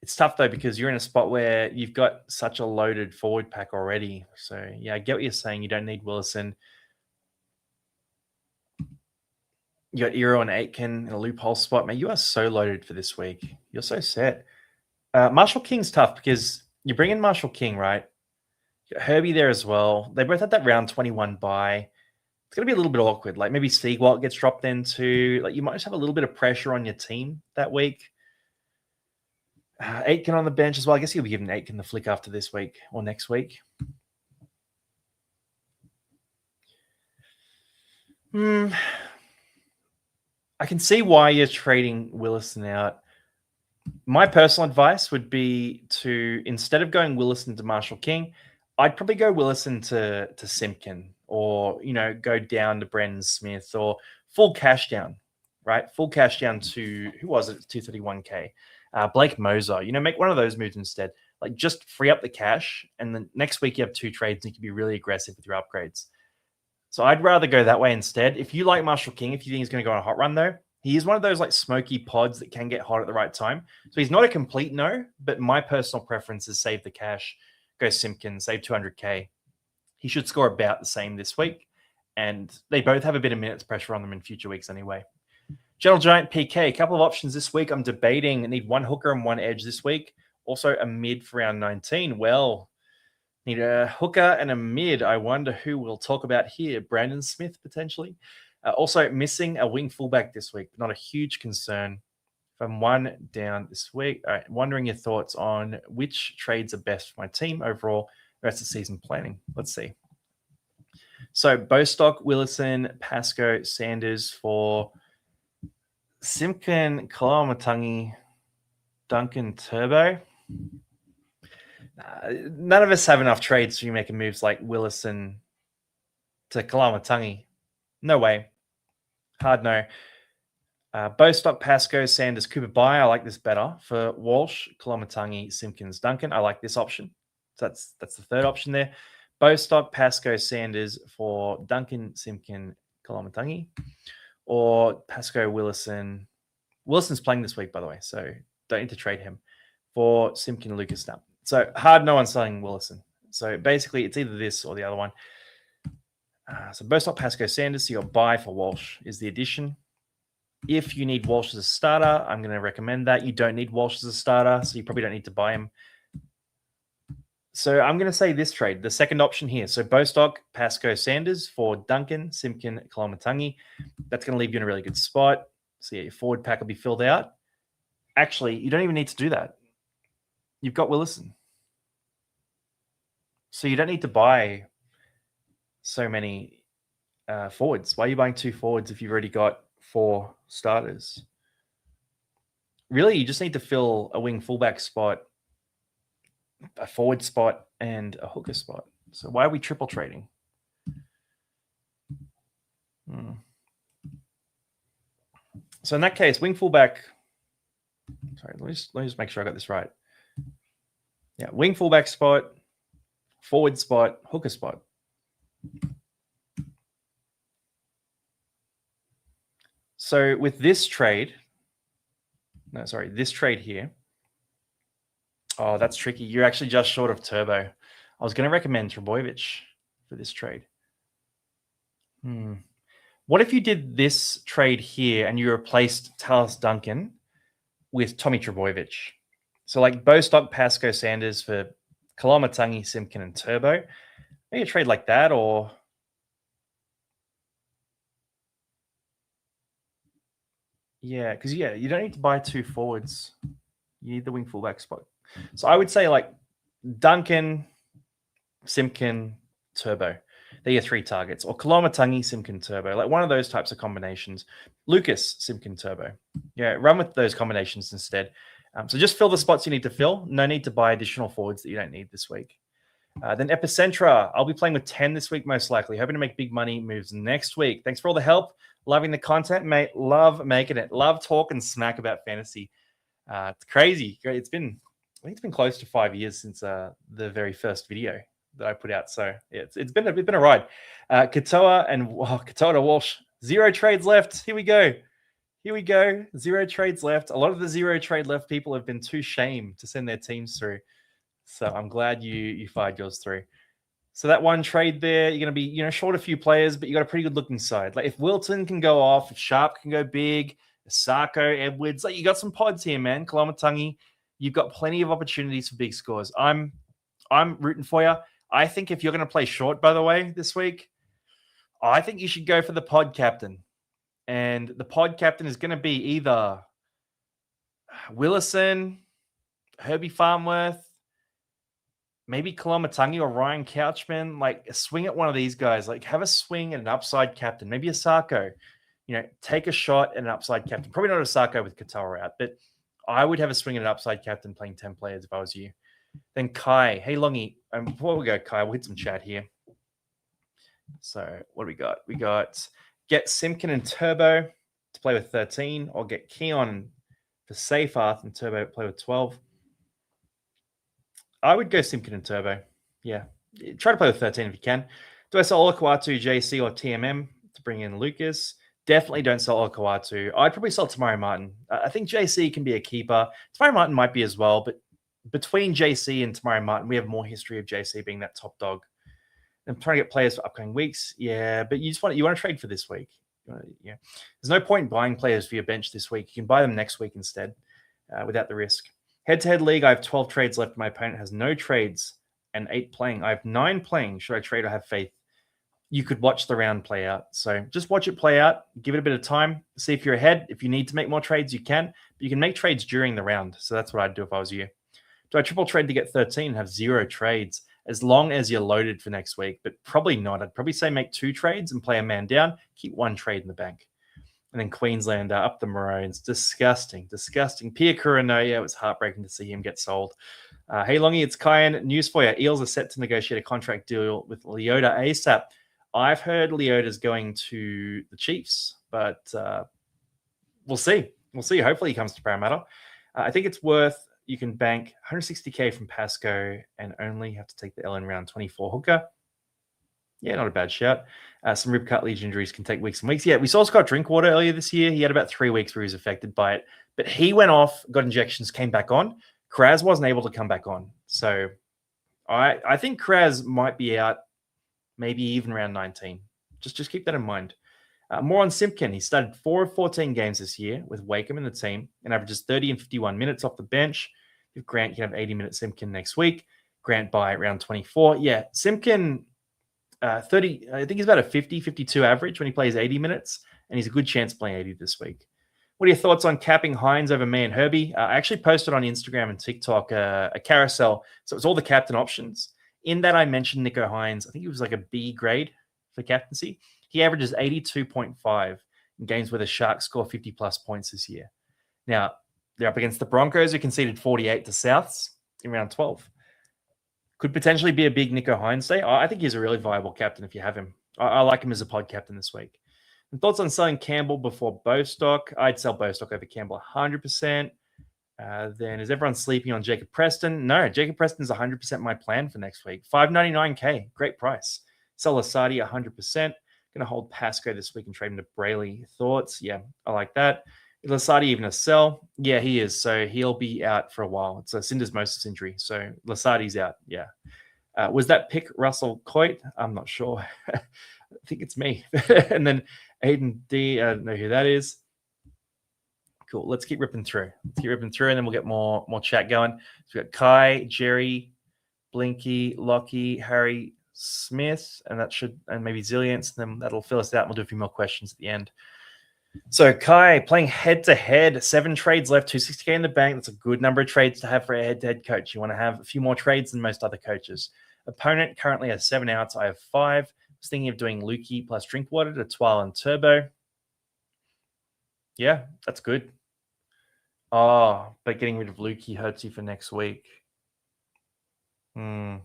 It's tough though because you're in a spot where you've got such a loaded forward pack already. So yeah, I get what you're saying. You don't need Willison. You got Eero and Aitken in a loophole spot. Man, you are so loaded for this week. You're so set. Marshall King's tough because you bring in Marshall King, right? You got Herbie there as well. They both had that round 21 bye. It's going to be a little bit awkward. Like maybe Seagwalt gets dropped into. Like you might just have a little bit of pressure on your team that week. Aitken on the bench as well. I guess you'll be giving Aitken the flick after this week or next week. I can see why you're trading Willison out. My personal advice would be to, instead of going Willison to Marshall King, I'd probably go Willison to Simpkin or, go down to Brendan Smith or full cash down, right? Full cash down to, who was it? 231K. Blake Moser, make one of those moves instead. Like just free up the cash, and then next week you have 2 trades and you can be really aggressive with your upgrades. So I'd rather go that way instead. If you like Marshall King, if you think he's going to go on a hot run though, he is one of those like smoky pods that can get hot at the right time. So he's not a complete no, but my personal preference is save the cash, go Simpkin, save 200K. He should score about the same this week, and they both have a bit of minutes pressure on them in future weeks anyway. Gentle Giant PK, a couple of options this week. I'm debating. I need 1 hooker and 1 edge this week. Also a mid for round 19. Well, need a hooker and a mid. I wonder who we'll talk about here. Brandon Smith, potentially. Also missing a wing fullback this week. Not a huge concern. If I'm 1 down this week. All right, wondering your thoughts on which trades are best for my team overall. Rest of season planning. Let's see. So Bostock, Willison, Pascoe, Sanders for Simpkin, Kalamatangi, Duncan, Turbo. None of us have enough trades for you making moves like Willison to Kalamatangi. No way. Hard no. Bostock, Pascoe, Sanders, Cooper Bye. I like this better. For Walsh, Kalamatangi, Simpkins, Duncan. I like this option. So that's the third option there. Bostock, Pascoe, Sanders for Duncan, Simpkin, Kalamatangi. Or Pascoe, Willison. Wilson's playing this week, by the way, so don't need to trade him. For Simpkin, Lucas Snap. So hard no on selling Willison. So basically, it's either this or the other one. So Bostock, Pascoe, Sanders. So your buy for Walsh is the addition. If you need Walsh as a starter, I'm going to recommend that. You don't need Walsh as a starter, so you probably don't need to buy him. So I'm going to say this trade, the second option here. So Bostock, Pascoe, Sanders for Duncan, Simpkin, Kalamatangi. That's going to leave you in a really good spot. So yeah, your forward pack will be filled out. Actually, you don't even need to do that. You've got Willison. So you don't need to buy so many forwards. Why are you buying 2 forwards if you've already got 4 starters? Really, you just need to fill a wing fullback spot, a forward spot, and a hooker spot. So why are we triple trading? So in that case, wing fullback. Sorry, let me just make sure I got this right. Yeah, wing fullback spot, forward spot, hooker spot. So with this trade, this trade here. Oh, that's tricky. You're actually just short of Turbo. I was going to recommend Trebojevic for this trade. What if you did this trade here and you replaced Talis Duncan with Tommy Trebojevic? So like Bostock, Pasco, Sanders for Kalamatangi, Simpkin, and Turbo. Maybe a trade like that, or because you don't need to buy two forwards. You need the wing fullback spot. So I would say like Duncan, Simpkin, Turbo. They're your three targets. Or Kalamatangi, Simpkin, Turbo. Like one of those types of combinations. Lucas, Simpkin, Turbo. Yeah, run with those combinations instead. So just fill the spots you need to fill. No need to buy additional forwards that you don't need this week. Then Epicentra. I'll be playing with 10 this week, most likely. Hoping to make big money moves next week. Thanks for all the help. Loving the content, mate. Love making it. Love talking smack about fantasy. It's crazy. I think it's been close to 5 years since the very first video that I put out. So it's been a ride. Katoa to Walsh. 0 trades left. Here we go. 0 trades left. A lot of the 0 trade left people have been too shamed to send their teams through. So I'm glad you fired yours through. So that one trade there, you're going to be short a few players, but you got a pretty good looking side. Like if Wilton can go off, if Sharp can go big, Sarko, Edwards, like you got some pods here, man. Kalamatangi, you've got plenty of opportunities for big scores. I'm rooting for you. I think if you're going to play short, by the way, this week, I think you should go for the pod captain. And the pod captain is going to be either Willison, Herbie Farmworth, maybe Kalamatangi or Ryan Couchman. Like swing at one of these guys. Like have a swing at an upside captain. Maybe a Sarko. Take a shot at an upside captain. Probably not a Sarko with Katoa out, but I would have a swing at an upside captain playing 10 players if I was you. Then Kai. Hey, Longy. Before we go, Kai, we'll hit some chat here. So what do we got? We got get Simpkin and Turbo to play with 13, or get Keon for Seyfarth and Turbo to play with 12. I would go Simpkin and Turbo. Yeah. Try to play with 13 if you can. Do I sell Olakwatu, JC, or TMM to bring in Lucas? Definitely don't sell Olakwatu. I'd probably sell Tamari Martin. I think JC can be a keeper. Tamari Martin might be as well, but between JC and Tamari Martin, we have more history of JC being that top dog. I'm trying to get players for upcoming weeks. Yeah, but you want to trade for this week. Yeah. There's no point buying players for your bench this week. You can buy them next week instead without the risk. Head-to-head league, I have 12 trades left. My opponent has no trades and 8 playing. I have 9 playing. Should I trade or have faith? You could watch the round play out. So just watch it play out. Give it a bit of time. See if you're ahead. If you need to make more trades, you can. But you can make trades during the round. So that's what I'd do if I was you. Do I triple trade to get 13 and have 0 trades? As long as you're loaded for next week. But probably not. I'd probably say make 2 trades and play a man down. Keep 1 trade in the bank. And then Queensland up the Maroons. Disgusting. Pia Kuranoya, it was heartbreaking to see him get sold. Hey, Longy, it's Kyan. News for you. Eels are set to negotiate a contract deal with Leota ASAP. I've heard Leota's going to the Chiefs, but we'll see. Hopefully he comes to Parramatta. I think it's worth, you can bank 160K from Pasco and only have to take the L in round 24 hooker. Yeah, not a bad shout. Some rib cartilage injuries can take weeks and weeks. Yeah, we saw Scott Drinkwater earlier this year. He had about 3 weeks where he was affected by it. But he went off, got injections, came back on. Kraz wasn't able to come back on. So I think Kraz might be out maybe even round 19. Just keep that in mind. More on Simpkin. He started 4 of 14 games this year with Wakeham in the team and averages 30 and 51 minutes off the bench. If Grant can have 80 minutes Simpkin next week, Grant by round 24. Yeah, Simpkin... 30, I think he's about a 50, 52 average when he plays 80 minutes, and he's a good chance playing 80 this week. What are your thoughts on capping Hines over me and Herbie? I actually posted on Instagram and TikTok a carousel, so it's all the captain options. In that, I mentioned Nico Hines. I think he was like a B grade for captaincy. He averages 82.5 in games where the Sharks score 50-plus points this year. Now, they're up against the Broncos, who conceded 48 to Souths in round 12. Could potentially be a big Nico Hines day. I think he's a really viable captain if you have him. I like him as a pod captain this week. And thoughts on selling Campbell before Bostock? I'd sell Bostock over Campbell 100%. Then is everyone sleeping on Jacob Preston? No, Jacob Preston's 100% my plan for next week. $5.99K, great price. Sell Lasardi 100%. Going to hold Pasco this week and trade him to Brayley. Thoughts? Yeah, I like that. Is Lasardi even a sell? Yeah, he is. So he'll be out for a while. It's a syndesmosis injury. So Lasardi's out. Yeah. Was that pick Russell Coit? I'm not sure. I think it's me. And then Aiden D. I don't know who that is. Cool. Let's keep ripping through. And then we'll get more chat going. So we've got Kai, Jerry, Blinky, Lockie, Harry, Smith, and maybe Zillions, and then that'll fill us out. And we'll do a few more questions at the end. So Kai playing head-to-head, 7 trades left, 260K in the bank. That's a good number of trades to have for a head-to-head coach. You want to have a few more trades than most other coaches. Opponent currently has 7 outs. I have 5. I was thinking of doing Lukey plus Drinkwater to Twile and Turbo. Yeah, that's good. Oh, but getting rid of Lukey hurts you for next week. Go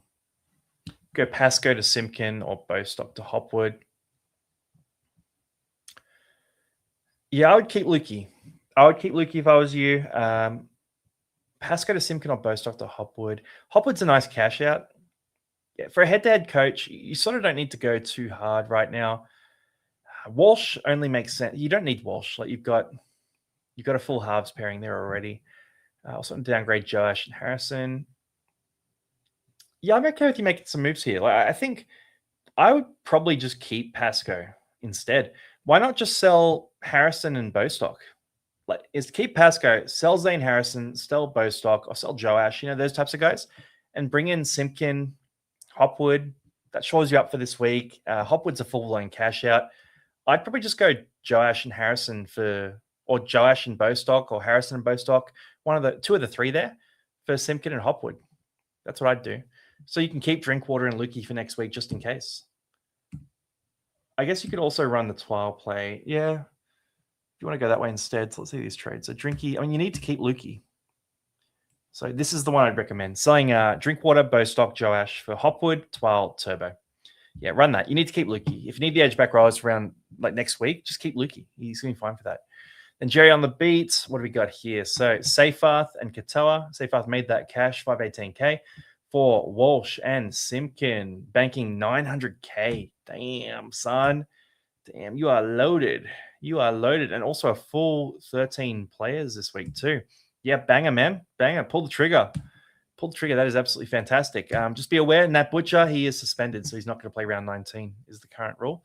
Pasco to Simpkin or Bostock to Hopwood. Yeah, I would keep Lukey. If I was you. Pasco to Simpkin or Bostock to Hopwood. Hopwood's a nice cash out. Yeah, for a head-to-head coach, you sort of don't need to go too hard right now. Walsh only makes sense. You don't need Walsh. Like you've got a full halves pairing there already. Also downgrade Josh and Harrison. Yeah, I'm okay with you making some moves here. Like I think I would probably just keep Pasco instead. Why not just sell Harrison and Bostock? Like, keep Pasco, sell Zane Harrison, sell Bostock, or sell Joash, those types of guys, and bring in Simpkin, Hopwood. That shores you up for this week. Hopwood's a full-blown cash out. I'd probably just go Joash and Harrison or Joash and Bostock, or Harrison and Bostock, two of the 3 there for Simpkin and Hopwood. That's what I'd do. So you can keep Drinkwater and Lukey for next week just in case. I guess you could also run the Twile play. Yeah. If you want to go that way instead. So let's see these trades. So Drinky, you need to keep Lukey. So this is the one I'd recommend. Selling Drinkwater, Bostock, Joash for Hopwood, Twile, Turbo. Yeah, run that. You need to keep Lukey. If you need the edge back rollers around like next week, just keep Lukey. He's going to be fine for that. Then Jerry on the beat. What do we got here? So Seyfarth and Katoa. Seyfarth made that cash, 518K. For Walsh and Simpkin, banking 900K. Damn, son. Damn, you are loaded. And also a full 13 players this week too. Yeah, banger, man. Banger. Pull the trigger. That is absolutely fantastic. Just be aware, Nat Butcher, he is suspended, so he's not going to play round 19 is the current rule.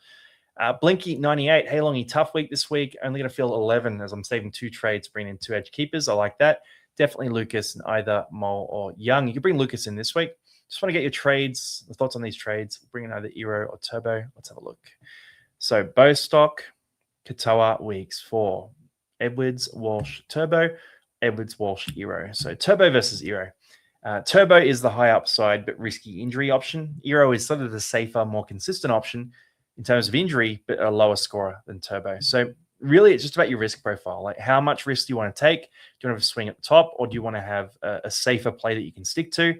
Blinky 98. Hey, Longy, tough week this week. Only going to fill 11 as I'm saving 2 trades, bringing in 2 edge keepers. I like that. Definitely Lucas and either Mole or Young. You can bring Lucas in this week. Just want to get your trades, the thoughts on these trades. Bring in either Eero or Turbo. Let's have a look. So Bostock, Katoa, Weeks for Edwards, Walsh, Turbo, Edwards, Walsh, Eero. So Turbo versus Eero. Turbo is the high upside but risky injury option. Eero is sort of the safer, more consistent option in terms of injury, but a lower scorer than Turbo. So really, it's just about your risk profile. Like how much risk do you want to take? Do you want to have a swing at the top, or do you want to have a safer play that you can stick to?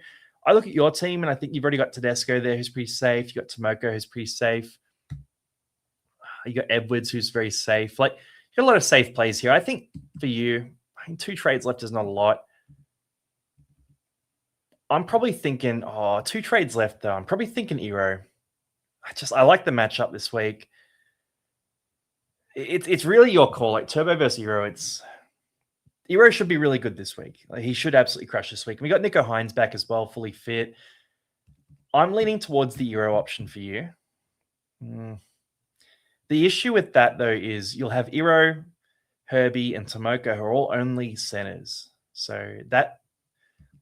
I look at your team, and I think you've already got Tedesco there, who's pretty safe. You got Tomoko, who's pretty safe. You got Edwards, who's very safe. Like you got a lot of safe plays here. I think for you, 2 trades left is not a lot. I'm probably thinking, 2 trades left though. I'm probably thinking Eero. I like the matchup this week. It's really your call. Like Turbo versus Eero, Eero should be really good this week. Like, he should absolutely crush this week. And we got Nico Hines back as well, fully fit. I'm leaning towards the Eero option for you. The issue with that though is you'll have Eero, Herbie, and Tomoko, who are all only centers. So that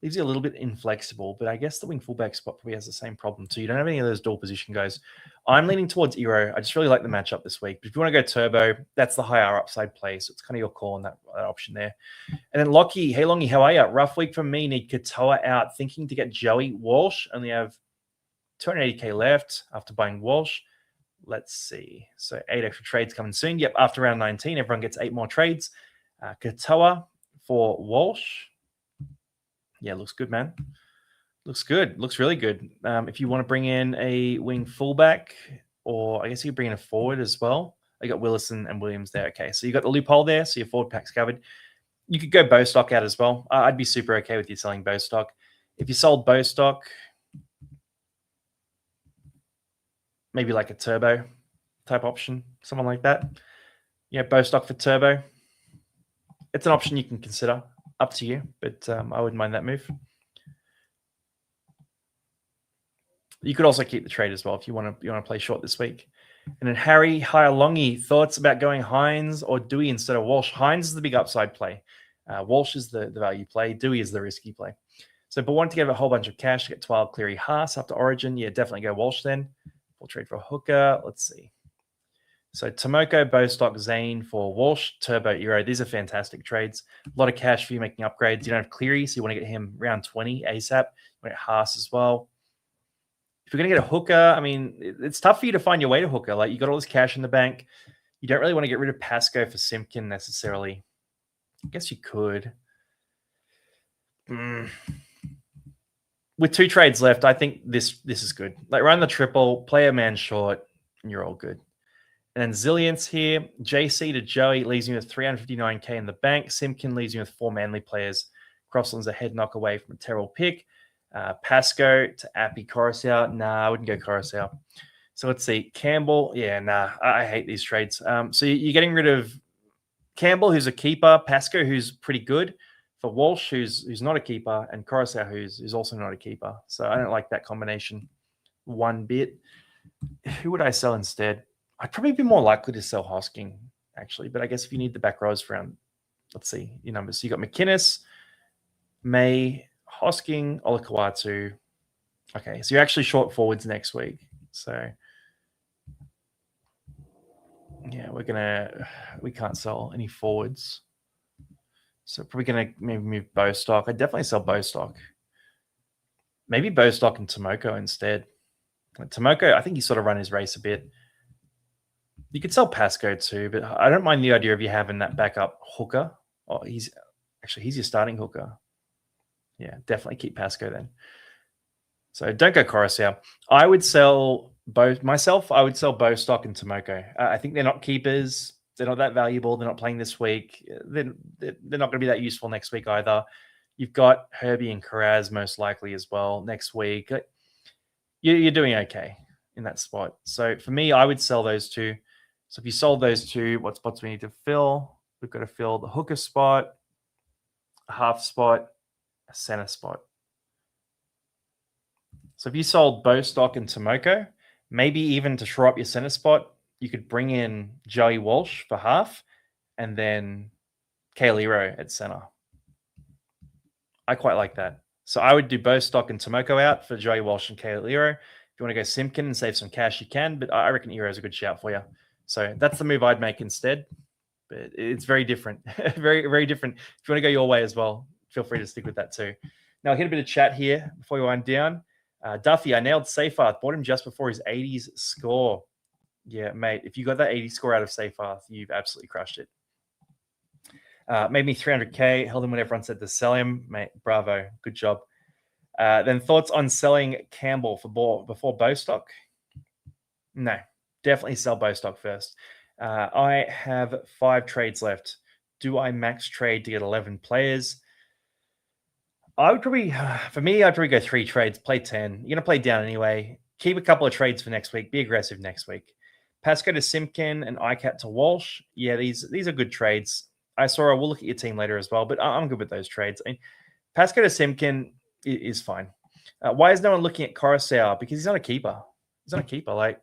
leaves you a little bit inflexible, but I guess the wing fullback spot probably has the same problem too. You don't have any of those dual position guys. I'm leaning towards Eero. I just really like the matchup this week. But if you want to go Turbo, that's the higher upside play. So it's kind of your call on that option there. And then Lockie, hey Longy, how are you? Rough week for me. Need Katoa out. Thinking to get Joey Walsh. Only have 280K left after buying Walsh. Let's see. So 8 extra trades coming soon. Yep, after round 19, everyone gets 8 more trades. Katoa for Walsh. Yeah, looks good, man. Looks good. Looks really good. If you want to bring in a wing fullback, or I guess you could bring in a forward as well. I got Willison and Williams there. Okay, so you got the loophole there. So your forward pack's covered. You could go Bostock out as well. I'd be super okay with you selling Bostock. If you sold Bostock, maybe like a turbo type option, someone like that. Yeah, Bostock for turbo. It's an option you can consider. Up to you, but I wouldn't mind that move. You could also keep the trade as well if you want to play short this week. And then Harry Hyalongi, thoughts about going Hines or Dewey instead of Walsh? Hines is the big upside play. Walsh is the value play. Dewey is the risky play. So, but wanting to get a whole bunch of cash to get 12 Cleary Haas after Origin, yeah, definitely go Walsh then. We'll trade for a hooker. Let's see. So Tomoko, Bostock, Zane for Walsh, Turbo, Eero. These are fantastic trades. A lot of cash for you making upgrades. You don't have Cleary, so you want to get him round 20 ASAP. You want to get Haas as well. If you're going to get a hooker, I mean, it's tough for you to find your way to hooker. Like, you got all this cash in the bank. You don't really want to get rid of Pascoe for Simpkin necessarily. I guess you could. With 2 trades left, I think this is good. Like, run the triple, play a man short, and you're all good. And then Zillions here. JC to Joey leaves you with 359k in the bank. Simpkin leaves you with 4 Manly players. Crossland's a head knock away from a terrible pick. Pascoe to Appy Coruscant. Nah, I wouldn't go Coruscant. So let's see. Campbell. Yeah, nah. I hate these trades. So you're getting rid of Campbell, who's a keeper. Pascoe, who's pretty good. For Walsh, who's not a keeper. And Coruscant, who's also not a keeper. So I don't like that combination one bit. Who would I sell instead? I'd probably be more likely to sell Hosking, actually. But I guess if you need the back rows round, let's see your numbers. So you got McInnes, May, Hosking, Olakawatu. Okay, so you're actually short forwards next week. So yeah, we can't sell any forwards. So probably gonna maybe move Bostock. I'd definitely sell Bostock. Maybe Bostock and Tomoko instead. Tomoko, I think he's sort of run his race a bit. You could sell Pascoe too, but I don't mind the idea of you having that backup hooker. Oh, he's your starting hooker. Yeah, definitely keep Pascoe then. So don't go Coruscant. I would sell myself. I would sell Bostock and Tomoko. I think they're not keepers. They're not that valuable. They're not playing this week. They're not going to be that useful next week either. You've got Herbie and Karaz most likely as well next week. You're doing okay in that spot. So for me, I would sell those 2. So if you sold those 2, what spots we need to fill? We've got to fill the hooker spot, a half spot, a center spot. So if you sold Bostock and Tomoko, maybe even to shore up your center spot, you could bring in Joey Walsh for half and then Kaeliro at center. I quite like that. So I would do Bostock and Tomoko out for Joey Walsh and Kaeliro. If you want to go Simpkin and save some cash, you can, but I reckon Eero is a good shout for you. So that's the move I'd make instead. But it's very different. very, very different. If you want to go your way as well, feel free to stick with that too. Now, I'll hit a bit of chat here before we wind down. Duffy, I nailed Seyfarth. Bought him just before his 80s score. Yeah, mate, if you got that 80 score out of Seyfarth, you've absolutely crushed it. Made me 300k. Held him when everyone said to sell him. Mate, bravo. Good job. Then thoughts on selling Campbell before Bostock? No, definitely sell Bostock first. I have 5 trades left. Do I max trade to get 11 players? I'd probably go 3 trades, play 10. You're going to play down anyway. Keep a couple of trades for next week. Be aggressive next week. Pascoe to Simpkin and ICAT to Walsh. Yeah, these are good trades. We'll look at your team later as well, but I'm good with those trades. I mean, Pascoe to Simpkin is fine. Why is no one looking at Coruscant? Because he's not a keeper. He's not a keeper. Like,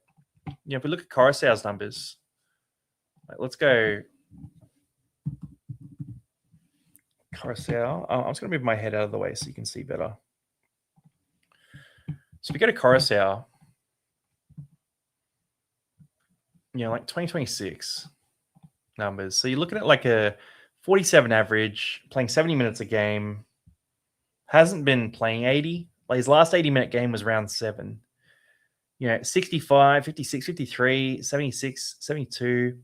if we look at Coruscant's numbers, let's go Coruscant. I'm just going to move my head out of the way so you can see better. So if we go to Coruscant, like 2026 numbers. So you're looking at like a 47 average, playing 70 minutes a game. Hasn't been playing 80. Like, his last 80-minute game was round 7. 65, 56, 53, 76, 72.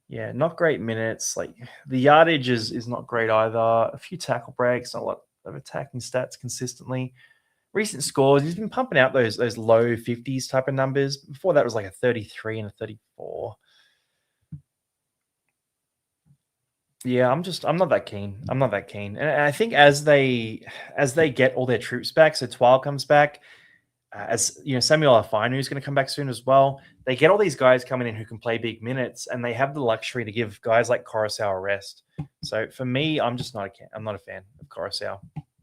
Yeah, not great minutes. Like, the yardage is not great either. A few tackle breaks, not a lot of attacking stats consistently. recent scores, he's been pumping out those low 50s type of numbers. Before that was like a 33 and a 34. Yeah, I'm not that keen. I'm not that keen. And I think as they get all their troops back, so Twile comes back, as you know, Samuel Afinu is going to come back soon as well. They get all these guys coming in who can play big minutes, and they have the luxury to give guys like Coruscant a rest. So for me, I'm not a fan of Coruscant,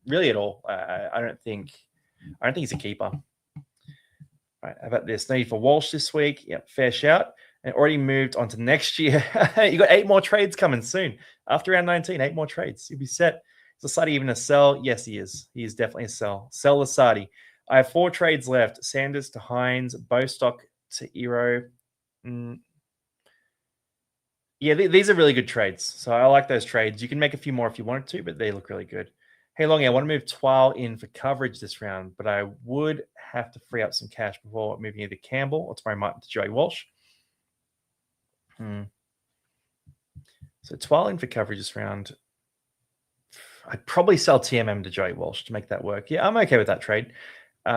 really at all. I don't think he's a keeper. All right, how about this? Need for Walsh this week. Yep, fair shout. And already moved on to next year. You got 8 more trades coming soon. After round 19, 8 more trades. You'll be set. Is Lasati even a sell? Yes, he is. He is definitely a sell. Sell Lasati. I have 4 trades left. Sanders to Hines, Bostock to Ero. Yeah, these are really good trades. So I like those trades. You can make a few more if you wanted to, but they look really good. Hey, Longy, I want to move Twile in for coverage this round, but I would have to free up some cash before moving either Campbell or tomorrow Martin to Joey Walsh. So Twile in for coverage this round. I'd probably sell TMM to Joey Walsh to make that work. Yeah, I'm okay with that trade.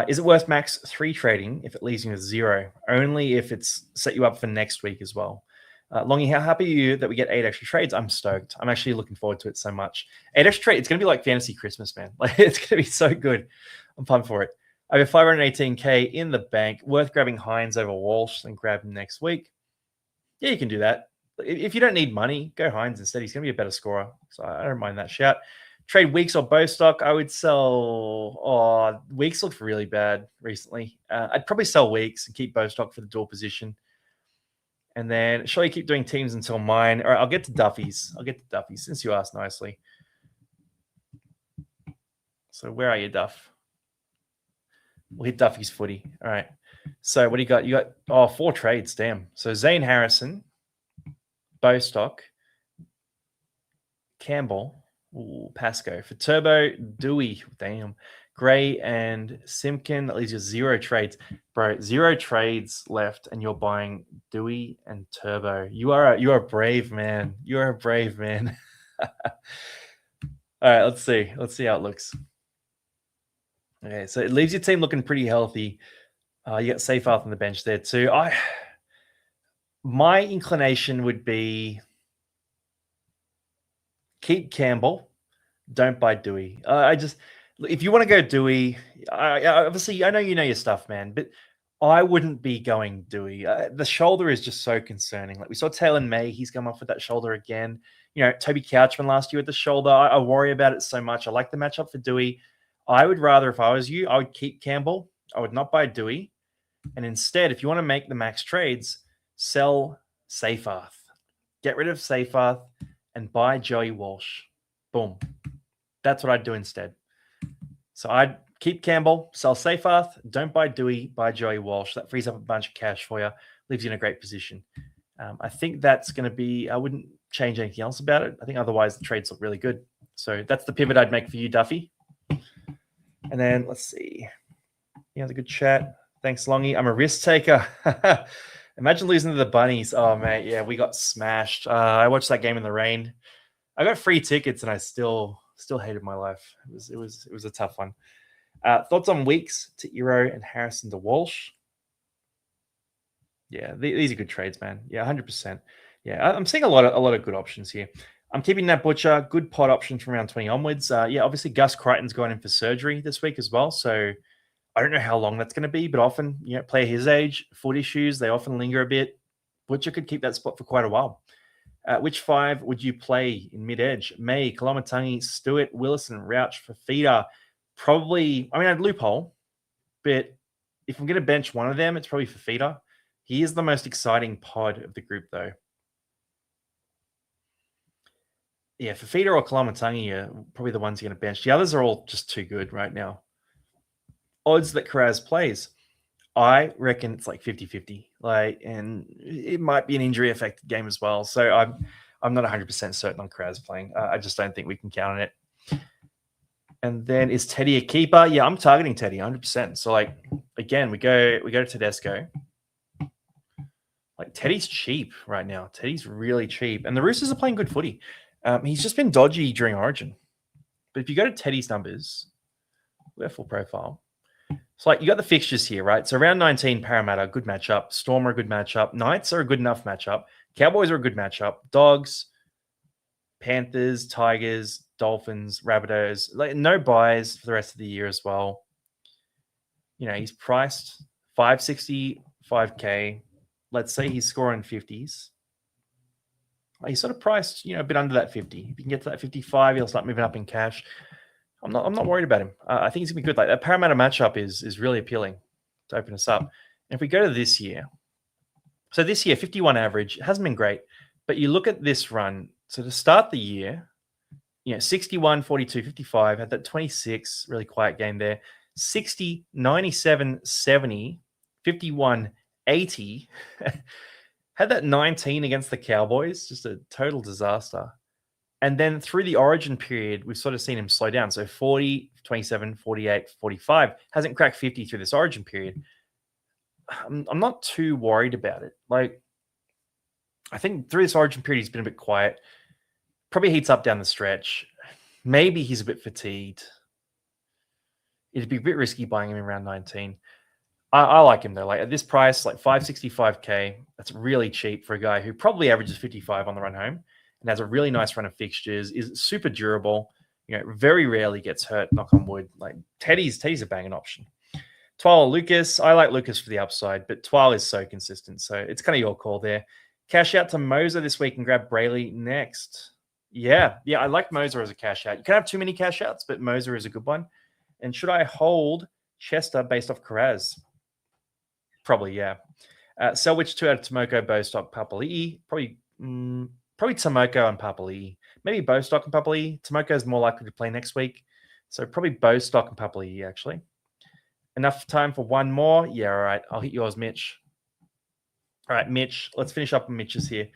Is it worth max 3 trading if it leaves you with 0? Only if it's set you up for next week as well. Longy, how happy are you that we get 8 extra trades? I'm stoked. I'm actually looking forward to it so much. 8 extra trades, it's going to be like fantasy Christmas, man. Like, it's going to be so good. I'm pumped for it. I have 518K in the bank. Worth grabbing Hines over Walsh and grab him next week. Yeah, you can do that. If you don't need money, go Hines instead. He's going to be a better scorer. So I don't mind that shout. Trade Weeks or Bostock. I would sell. Oh, Weeks looked really bad recently. I'd probably sell Weeks and keep Bostock for the dual position. And then, shall you keep doing teams until mine? All right, I'll get to Duffy's. Since you asked nicely. So where are you, Duff? We'll hit Duffy's footy. All right. So what do you got? You got 4 trades. Damn. So Zane Harrison, Bostock, Campbell, Pasco for Turbo, Dewey. Damn. Gray and Simpkin. That leaves you 0 trades. Bro, 0 trades left, and you're buying Dewey and Turbo. You are a brave man. You are a brave man. All right, let's see. Let's see how it looks. Okay, so it leaves your team looking pretty healthy. You got Seyfarth on the bench there too. My inclination would be keep Campbell. Don't buy Dewey. If you want to go Dewey, obviously I know you know your stuff, man, but I wouldn't be going Dewey. The shoulder is just so concerning. Like we saw Taylor May, he's come off with that shoulder again. You know, Toby Couchman last year with the shoulder. I worry about it so much. I like the matchup for Dewey. I would rather, if I was you, I would keep Campbell. I would not buy Dewey. And instead, if you want to make the max trades, sell Seyfarth. Get rid of Seyfarth and buy Joey Walsh. Boom. That's what I'd do instead. So I'd keep Campbell, sell Seyfarth, don't buy Dewey, buy Joey Walsh. That frees up a bunch of cash for you, leaves you in a great position. I think that's going to be, I wouldn't change anything else about it. I think otherwise the trades look really good. So that's the pivot I'd make for you, Duffy. And then let's see. You had a good chat. Thanks, Longy. I'm a risk taker. Imagine losing to the Bunnies. Oh, mate. Yeah, we got smashed. I watched that game in the rain. I got free tickets and I still hated my life. It was a tough one. Thoughts on Weeks to Ero and Harrison to Walsh? Yeah, these are good trades, man. Yeah, 100%. Yeah, I'm seeing a lot of good options here. I'm keeping that Butcher. Good pot options from round 20 onwards. Yeah, obviously Gus Crichton's going in for surgery this week as well. So I don't know how long that's going to be, but often, you know, player his age, foot issues, they often linger a bit. Butcher could keep that spot for quite a while. Which 5 would you play in mid-edge? May, Kolomatangi, Stewart, Willison, Rouch, Fafita. Probably, I mean, I'd loophole, but if I'm going to bench one of them, it's probably Fafita. He is the most exciting pod of the group, though. Yeah, Fafita or Kolomatangi are probably the ones you're going to bench. The others are all just too good right now. Odds that Karaz plays. I reckon it's like 50-50. And it might be an injury-affected game as well. So I'm not 100% certain on Karaz playing. I just don't think we can count on it. And then is Teddy a keeper? Yeah, I'm targeting Teddy 100%. So again, we go to Tedesco. Teddy's cheap right now. Teddy's really cheap, and the Roosters are playing good footy. He's just been dodgy during Origin, but if you go to Teddy's numbers, we're full profile. So like you got the fixtures here, right? So round 19, Parramatta, good matchup. Storm are a good matchup. Knights are a good enough matchup. Cowboys are a good matchup. Dogs, Panthers, Tigers, Dolphins, Rabbitohs. Like no buys for the rest of the year as well. He's priced 565K. Let's say he's scoring 50s. He's sort of priced, a bit under that 50. If you can get to that 55, he'll start moving up in cash. I'm not worried about him. I think he's gonna be good. Like that Parramatta matchup is really appealing to open us up. And if we go to this year, so this year 51 average, it hasn't been great, but you look at this run. So to start the year, 61, 42, 55, had that 26, really quiet game there. 60, 97, 70, 51, 80. Had that 19 against the Cowboys, just a total disaster. And then through the origin period, we've sort of seen him slow down. So 40, 27, 48, 45, hasn't cracked 50 through this origin period. I'm not too worried about it. Like, I think through this origin period, he's been a bit quiet. Probably heats up down the stretch. Maybe he's a bit fatigued. It'd be a bit risky buying him in round 19. I like him though. Like at this price, like 565K, that's really cheap for a guy who probably averages 55 on the run home and has a really nice run of fixtures, is super durable, very rarely gets hurt, knock on wood. Like Teddy's a banging option. Twal Lucas, I like Lucas for the upside, but Twal is so consistent. So it's kind of your call there. Cash out to Moser this week and grab Brayley next. Yeah, I like Moser as a cash out. You can have too many cash outs, but Moser is a good one. And should I hold Chester based off Carraz? Probably, yeah. Selwich 2 out of Tomoko, Bostock, Papali'i. Probably Tomoko and Papali'i. Maybe Bostock and Papali'i. Tomoko is more likely to play next week. So probably Bostock and Papali'i, actually. Enough time for one more? Yeah, all right. I'll hit yours, Mitch. All right, Mitch. Let's finish up on Mitch's here.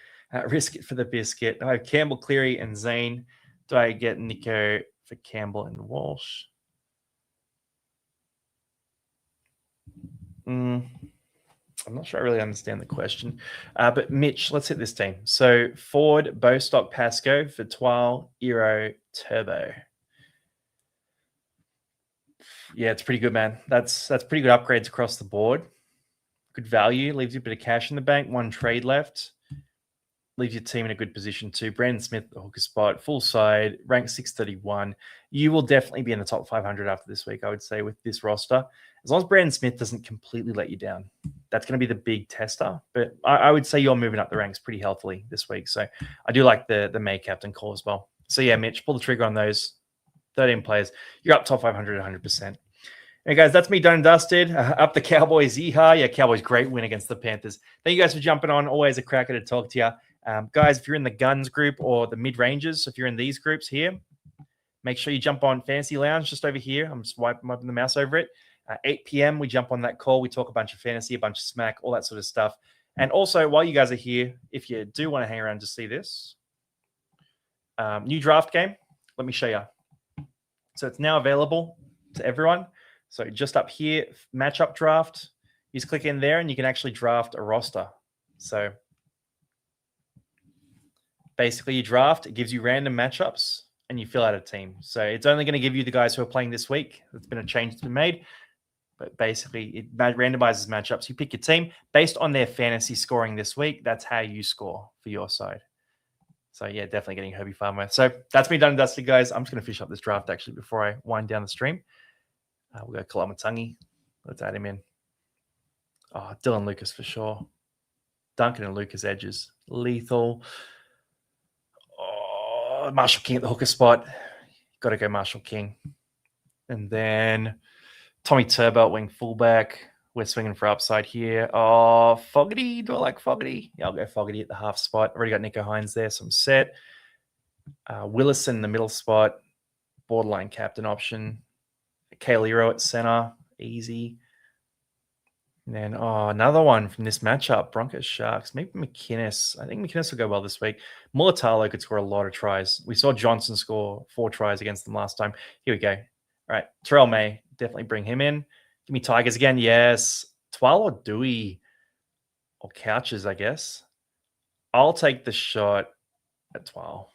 Risk it for the biscuit. I have Campbell, Cleary, and Zane. Do I get Nico for Campbell and Walsh? I'm not sure I really understand the question. But Mitch, let's hit this team. So Ford, Bostock, Pasco, for Twal, Eero, Turbo. Yeah, it's pretty good, man. That's pretty good upgrades across the board. Good value. Leaves you a bit of cash in the bank. One trade left. Leaves your team in a good position too. Brandon Smith, the hooker spot, full side, ranked 631. You will definitely be in the top 500 after this week, I would say, with this roster. As long as Brandon Smith doesn't completely let you down. That's going to be the big tester. But I would say you're moving up the ranks pretty healthily this week. So I do like the May captain call as well. So yeah, Mitch, pull the trigger on those 13 players. You're up top 500 100%. Hey guys, that's me done and dusted. Up the Cowboys. Yeehaw. Yeah, Cowboys, great win against the Panthers. Thank you guys for jumping on. Always a cracker to talk to you. Guys, if you're in the guns group or the mid-ranges, if you're in these groups here, make sure you jump on Fantasy Lounge just over here. I'm just wiping the mouse over it. 8 p.m., we jump on that call. We talk a bunch of fantasy, a bunch of smack, all that sort of stuff. And also, while you guys are here, if you do want to hang around to see this, new draft game, let me show you. So it's now available to everyone. So just up here, matchup draft, you just click in there and you can actually draft a roster. So basically you draft, it gives you random matchups and you fill out a team. So it's only going to give you the guys who are playing this week. It's been a change that's been made. But basically it randomizes matchups. You pick your team based on their fantasy scoring this week. That's how you score for your side. So yeah, definitely getting Herbie Farmer. So that's me done and dusted, guys. I'm just going to finish up this draft actually before I wind down the stream. We'll go Kalamatangi. Let's add him in. Oh, Dylan Lucas for sure. Duncan and Lucas edges. Lethal. Oh, Marshall King at the hooker spot. Got to go Marshall King. And then Tommy Turbo, wing fullback. We're swinging for upside here. Oh, Fogarty. Do I like Fogarty? Yeah, I'll go Fogarty at the half spot. Already got Nico Hines there, so I'm set. Willison in the middle spot. Borderline captain option. Kaeliro at center. Easy. And then, another one from this matchup. Broncos Sharks. Maybe McInnes. I think McInnes will go well this week. Mulatalo could score a lot of tries. We saw Johnson score 4 tries against them last time. Here we go. All right. Terrell May. Definitely bring him in. Give me Tigers again. Yes. Twal or Dewey. Or Couches, I guess. I'll take the shot at Twal.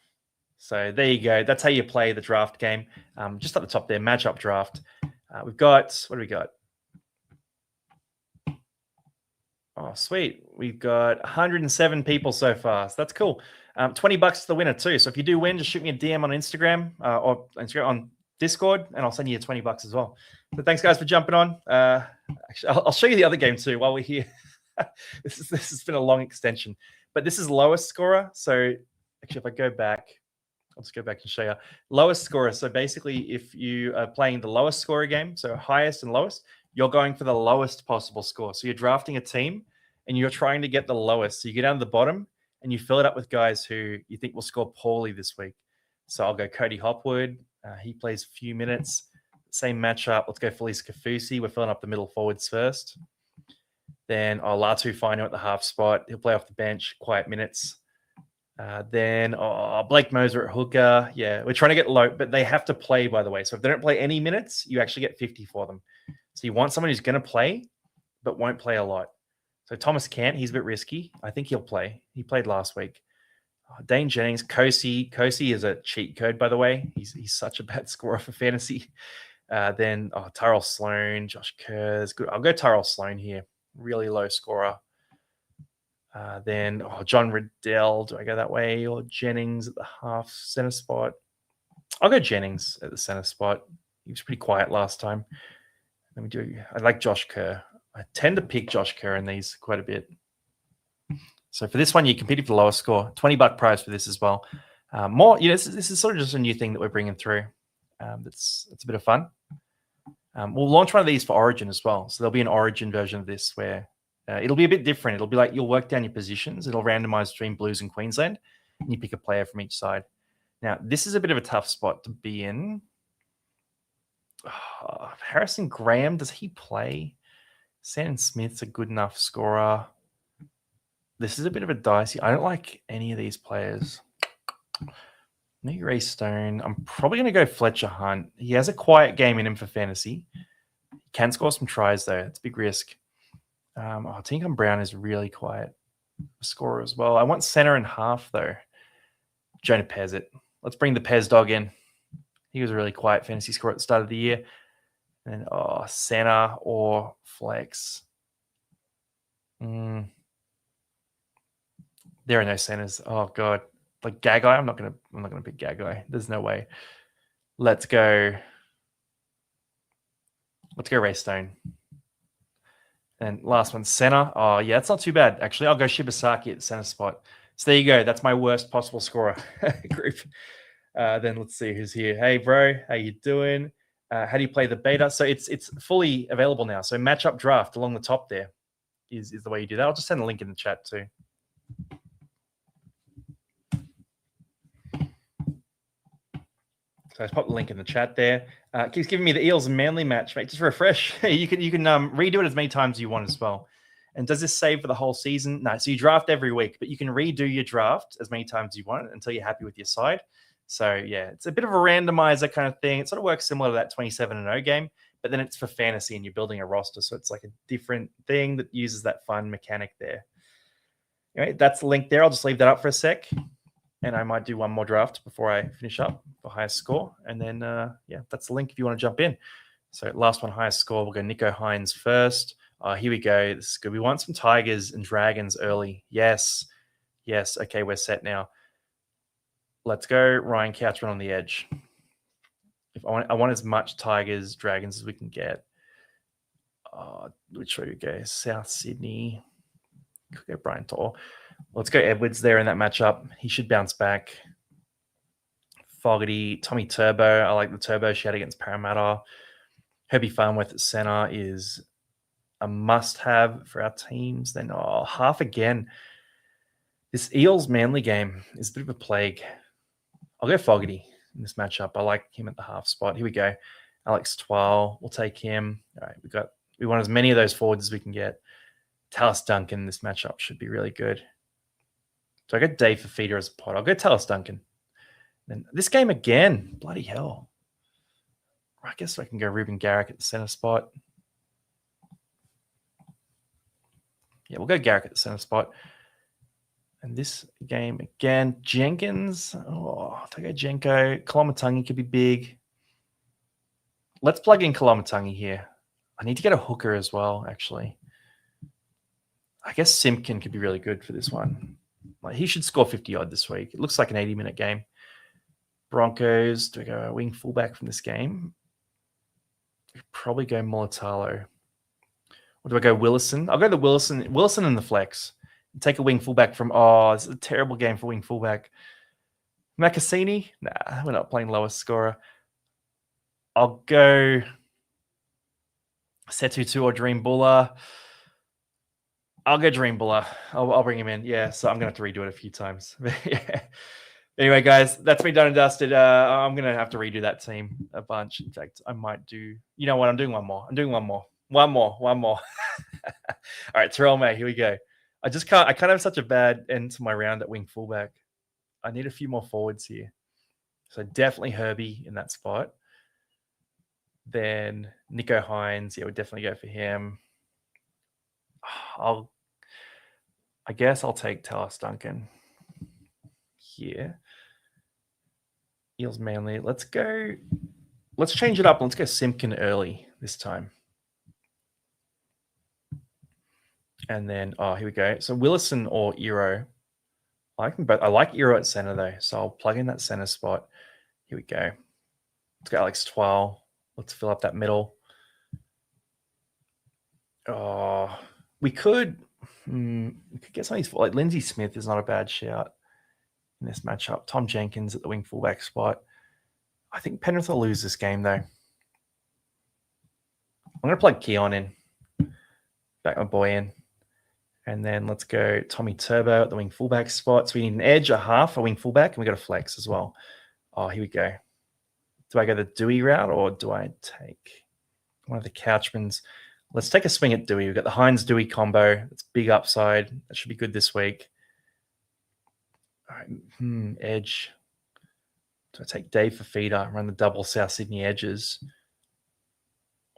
So there you go. That's how you play the draft game. Just at the top there, matchup draft. We've got, what do we got? Oh, sweet. We've got 107 people so far. So that's cool. $20 to the winner too. So if you do win, just shoot me a DM on Instagram or Instagram on Discord, and I'll send you $20 as well. So thanks, guys, for jumping on. Actually, I'll show you the other game too while we're here. This has been a long extension, but this is lowest scorer. So actually, if I go back, I'll just go back and show you lowest scorer. So basically, if you are playing the lowest scorer game, so highest and lowest, you're going for the lowest possible score. So you're drafting a team and you're trying to get the lowest. So you get down to the bottom and you fill it up with guys who you think will score poorly this week. So I'll go Cody Hopwood. He plays a few minutes. Same matchup. Let's go Felice Kafusi. We're filling up the middle forwards first. Then Latu Fino at the half spot. He'll play off the bench, quiet minutes. Then Blake Moser at hooker. Yeah, we're trying to get low, but they have to play, by the way. So if they don't play any minutes, you actually get 50 for them. So you want someone who's going to play, but won't play a lot. So Thomas Cant, he's a bit risky. I think he'll play. He played last week. Dane Jennings, Kosi. Kosi is a cheat code, by the way. He's such a bad scorer for fantasy. Then Tyrell Sloan, Josh Kerr's good. I'll go Tyrell Sloan here. Really low scorer. Then John Riddell. Do I go that way? Or Jennings at the half center spot? I'll go Jennings at the center spot. He was pretty quiet last time. I like Josh Kerr. I tend to pick Josh Kerr in these quite a bit. So for this one, you compete for the lowest score. $20 prize for this as well. This is sort of just a new thing that we're bringing through. It's a bit of fun. We'll launch one of these for Origin as well. So there'll be an Origin version of this where it'll be a bit different. It'll be like you'll work down your positions. It'll randomize between Blues and Queensland, and you pick a player from each side. Now, this is a bit of a tough spot to be in. Harrison Graham, does he play? Sandon Smith's a good enough scorer. This is a bit of a dicey. I don't like any of these players. Maybe Ray Stone. I'm probably going to go Fletcher Hunt. He has a quiet game in him for fantasy. He can score some tries, though. It's a big risk. Tinkham Brown is really quiet scorer as well. I want center and half, though. Jonah Pez it. Let's bring the Pez dog in. He was a really quiet fantasy scorer at the start of the year. And center or flex. There are no centers. Oh god, like Gagai. I'm not gonna pick Gagai. There's no way. Let's go Ray Stone. And last one, center. Oh yeah, it's not too bad actually. I'll go Shibasaki at the center spot. So there you go. That's my worst possible scorer group. Then let's see who's here. Hey bro, how you doing? How do you play the beta? So it's fully available now. So matchup draft along the top there is the way you do that. I'll just send a link in the chat too. So I just popped the link in the chat there. Keeps giving me the Eels and Manly match, mate. Just refresh. you can redo it as many times as you want as well. And does this save for the whole season? No. So you draft every week, but you can redo your draft as many times as you want until you're happy with your side. So yeah, it's a bit of a randomizer kind of thing. It sort of works similar to that 27-0 game, but then it's for fantasy and you're building a roster. So it's like a different thing that uses that fun mechanic there. Anyway, that's the link there. I'll just leave that up for a sec. And I might do one more draft before I finish up for highest score. And then, that's the link if you want to jump in. So last one, highest score. We'll go Nico Hines first. Here we go. This is good. We want some Tigers and Dragons early. Yes. Okay, we're set now. Let's go Ryan Couchman on the edge. I want as much Tigers, Dragons as we can get. Which way do we go? South Sydney. Could go Brian Tor. Let's go Edwards there in that matchup. He should bounce back. Fogarty, Tommy Turbo. I like the Turbo shot against Parramatta. Herbie Farnworth at center is a must-have for our teams. Then half again. This Eels Manly game is a bit of a plague. I'll go Fogarty in this matchup. I like him at the half spot. Here we go. Alex Twal. We'll take him. All right, we want as many of those forwards as we can get. Tallis Duncan in this matchup should be really good. So I got Dave Fafita as a pot. I'll go Tallis Duncan. Then this game again. Bloody hell. I guess I can go Ruben Garrick at the center spot. Yeah, we'll go Garrick at the center spot. And this game again, Jenkins. I'll take a Jenko. Kolomatangi could be big. Let's plug in Kolomatangi here. I need to get a hooker as well, actually. I guess Simpkin could be really good for this one. Like, he should score 50 odd this week. It looks like an 80-minute game. Broncos, do we go wing fullback from this game? Probably go Mulatalo. Or do I go Willison? I'll go the Willison in the flex. Take a wing fullback from, it's a terrible game for wing fullback. Macassini? Nah, we're not playing lowest scorer. I'll go Setutu or Dream Buller. I'll go Dream Buller. I'll bring him in. Yeah, so I'm going to have to redo it a few times. Yeah. Anyway, guys, that's me done and dusted. I'm going to have to redo that team a bunch. In fact, I might do... You know what? I'm doing one more. One more. All right, Terrell May, here we go. I can't have such a bad end to my round at wing fullback. I need a few more forwards here. So definitely Herbie in that spot. Then Nico Hines. Yeah, we'll definitely go for him. I guess I'll take Talis Duncan here. Eels Manly. Let's change it up. Let's go Simpkin early this time. And then, here we go. So Willison or Eero. I like them both. I like Eero at center though. So I'll plug in that center spot. Here we go. Let's go Alex Twal. Let's fill up that middle. We could get some of these. Like Lindsay Smith is not a bad shout in this matchup. Tom Jenkins at the wing fullback spot. I think Penrith will lose this game though. I'm going to plug Keon in. Back my boy in. And then let's go Tommy Turbo at the wing fullback spot. So we need an edge, a half, a wing fullback, and we got a flex as well. Here we go. Do I go the Dewey route or do I take one of the Couchmans? Let's take a swing at Dewey. We've got the Hines-Dewey combo. It's big upside. That should be good this week. All right, edge. Do I take Dave for feeder, run the double South Sydney edges?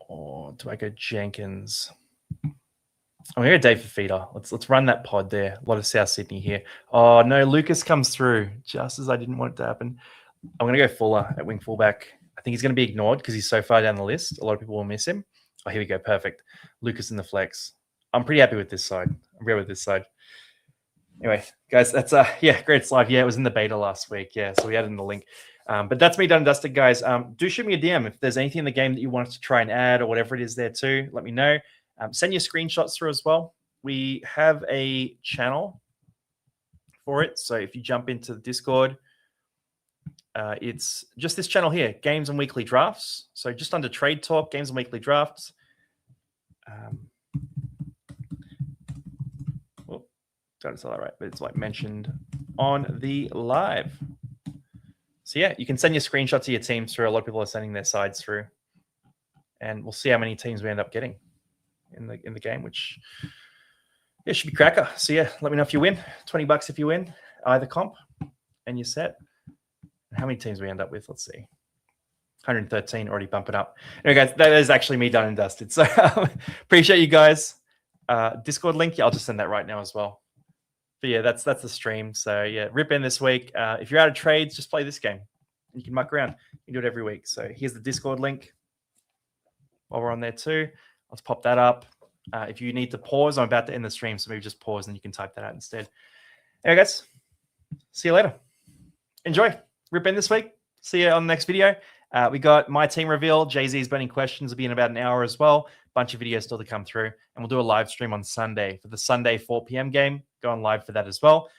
Or do I go Jenkins? I'm going to go Dave for feeder. Let's run that pod there. A lot of South Sydney here. Oh, no, Lucas comes through just as I didn't want it to happen. I'm going to go Fuller at wing fullback. I think he's going to be ignored because he's so far down the list. A lot of people will miss him. Here we go. Perfect. Lucas in the flex. I'm pretty happy with this side. Anyway, guys, that's great slide. Yeah, it was in the beta last week. Yeah, so we added in the link. But that's me done and dusted, guys. Do shoot me a DM if there's anything in the game that you want us to try and add or whatever it is there too. Let me know. Send your screenshots through as well. We have a channel for it. So if you jump into the Discord, it's just this channel here, Games and Weekly Drafts. So just under Trade Talk, Games and Weekly Drafts. Don't say that right, but it's like mentioned on the live. So yeah, you can send your screenshots of your teams through. A lot of people are sending their sides through. And we'll see how many teams we end up getting in the game, which should be cracker. So yeah, let me know if you win. $20 if you win either comp, and you're set. How many teams we end up with? Let's see. 113, already bumping up. Anyway, guys, that is actually me done and dusted. So appreciate you guys. Discord link, I'll just send that right now as well. But yeah, that's the stream. So yeah, rip in this week. If you're out of trades, just play this game. You can muck around. You can do it every week. So here's the Discord link. While we're on there too, let's pop that up. If you need to pause, I'm about to end the stream, so maybe just pause and you can type that out instead. Anyway, guys, see you later. Enjoy. Rip in this week. See you on the next video. We got my team reveal. Jay-Z's burning questions will be in about an hour as well. Bunch of videos still to come through. And we'll do a live stream on Sunday for the Sunday 4 p.m. game. Go on live for that as well.